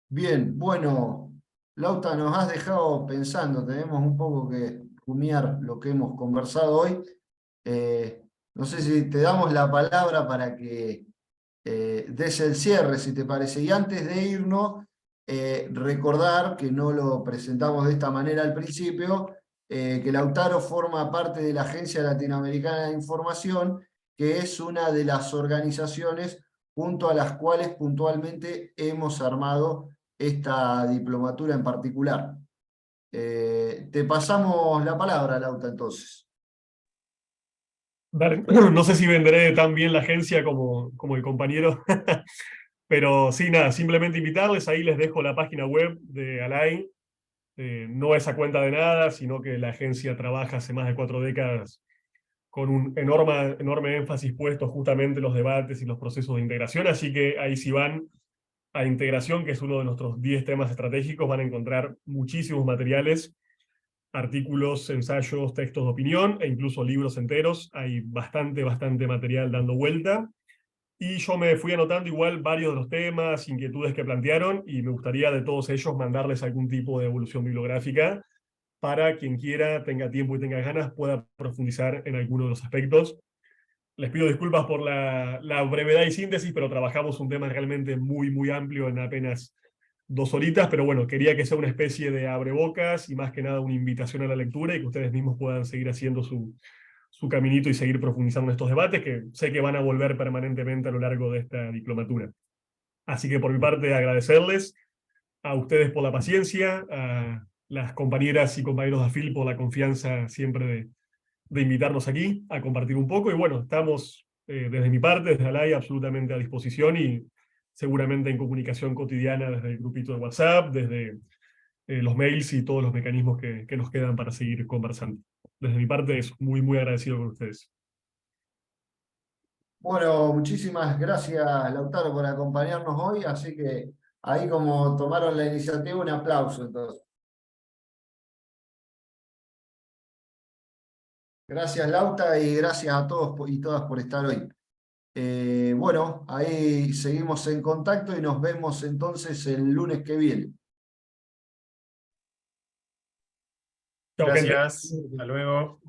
S2: Bien, bueno, Lauta, nos has dejado pensando, tenemos un poco que rumiar lo que hemos conversado hoy. No sé si te damos la palabra para que des el cierre, si te parece. Y antes de irnos, recordar, que no lo presentamos de esta manera al principio, que Lautaro forma parte de la Agencia Latinoamericana de Información, que es una de las organizaciones junto a las cuales puntualmente hemos armado esta diplomatura en particular. Te pasamos la palabra, Lauta, entonces.
S3: Dale. No sé si venderé tan bien la agencia como el compañero, pero sí, nada, simplemente invitarles, ahí les dejo la página web de Alay, no es a cuenta de nada, sino que la agencia trabaja hace más de 4 décadas con un enorme énfasis puesto justamente en los debates y los procesos de integración, así que ahí si van a integración, que es uno de nuestros 10 temas estratégicos, van a encontrar muchísimos materiales, artículos, ensayos, textos de opinión e incluso libros enteros. Hay bastante material dando vuelta. Y yo me fui anotando igual varios de los temas, inquietudes que plantearon, y me gustaría de todos ellos mandarles algún tipo de evolución bibliográfica para quien quiera, tenga tiempo y tenga ganas, pueda profundizar en alguno de los aspectos. Les pido disculpas por la brevedad y síntesis, pero trabajamos un tema realmente muy amplio en apenas 2 horitas, pero bueno, quería que sea una especie de abrebocas y más que nada una invitación a la lectura y que ustedes mismos puedan seguir haciendo su caminito y seguir profundizando en estos debates que sé que van a volver permanentemente a lo largo de esta diplomatura. Así que por mi parte agradecerles a ustedes por la paciencia, a las compañeras y compañeros de AFIL por la confianza siempre de invitarnos aquí a compartir un poco, y bueno, estamos desde mi parte, desde Alay, absolutamente a disposición y seguramente en comunicación cotidiana desde el grupito de WhatsApp, desde los mails y todos los mecanismos que nos quedan para seguir conversando. Desde mi parte es muy agradecido con ustedes.
S2: Bueno, muchísimas gracias, Lautaro, por acompañarnos hoy, así que ahí como tomaron la iniciativa, un aplauso entonces. Gracias, Lauta, y gracias a todos y todas por estar hoy. Bueno, ahí seguimos en contacto y nos vemos entonces el lunes que viene.
S3: Chao, gente.
S10: Gracias, hasta luego.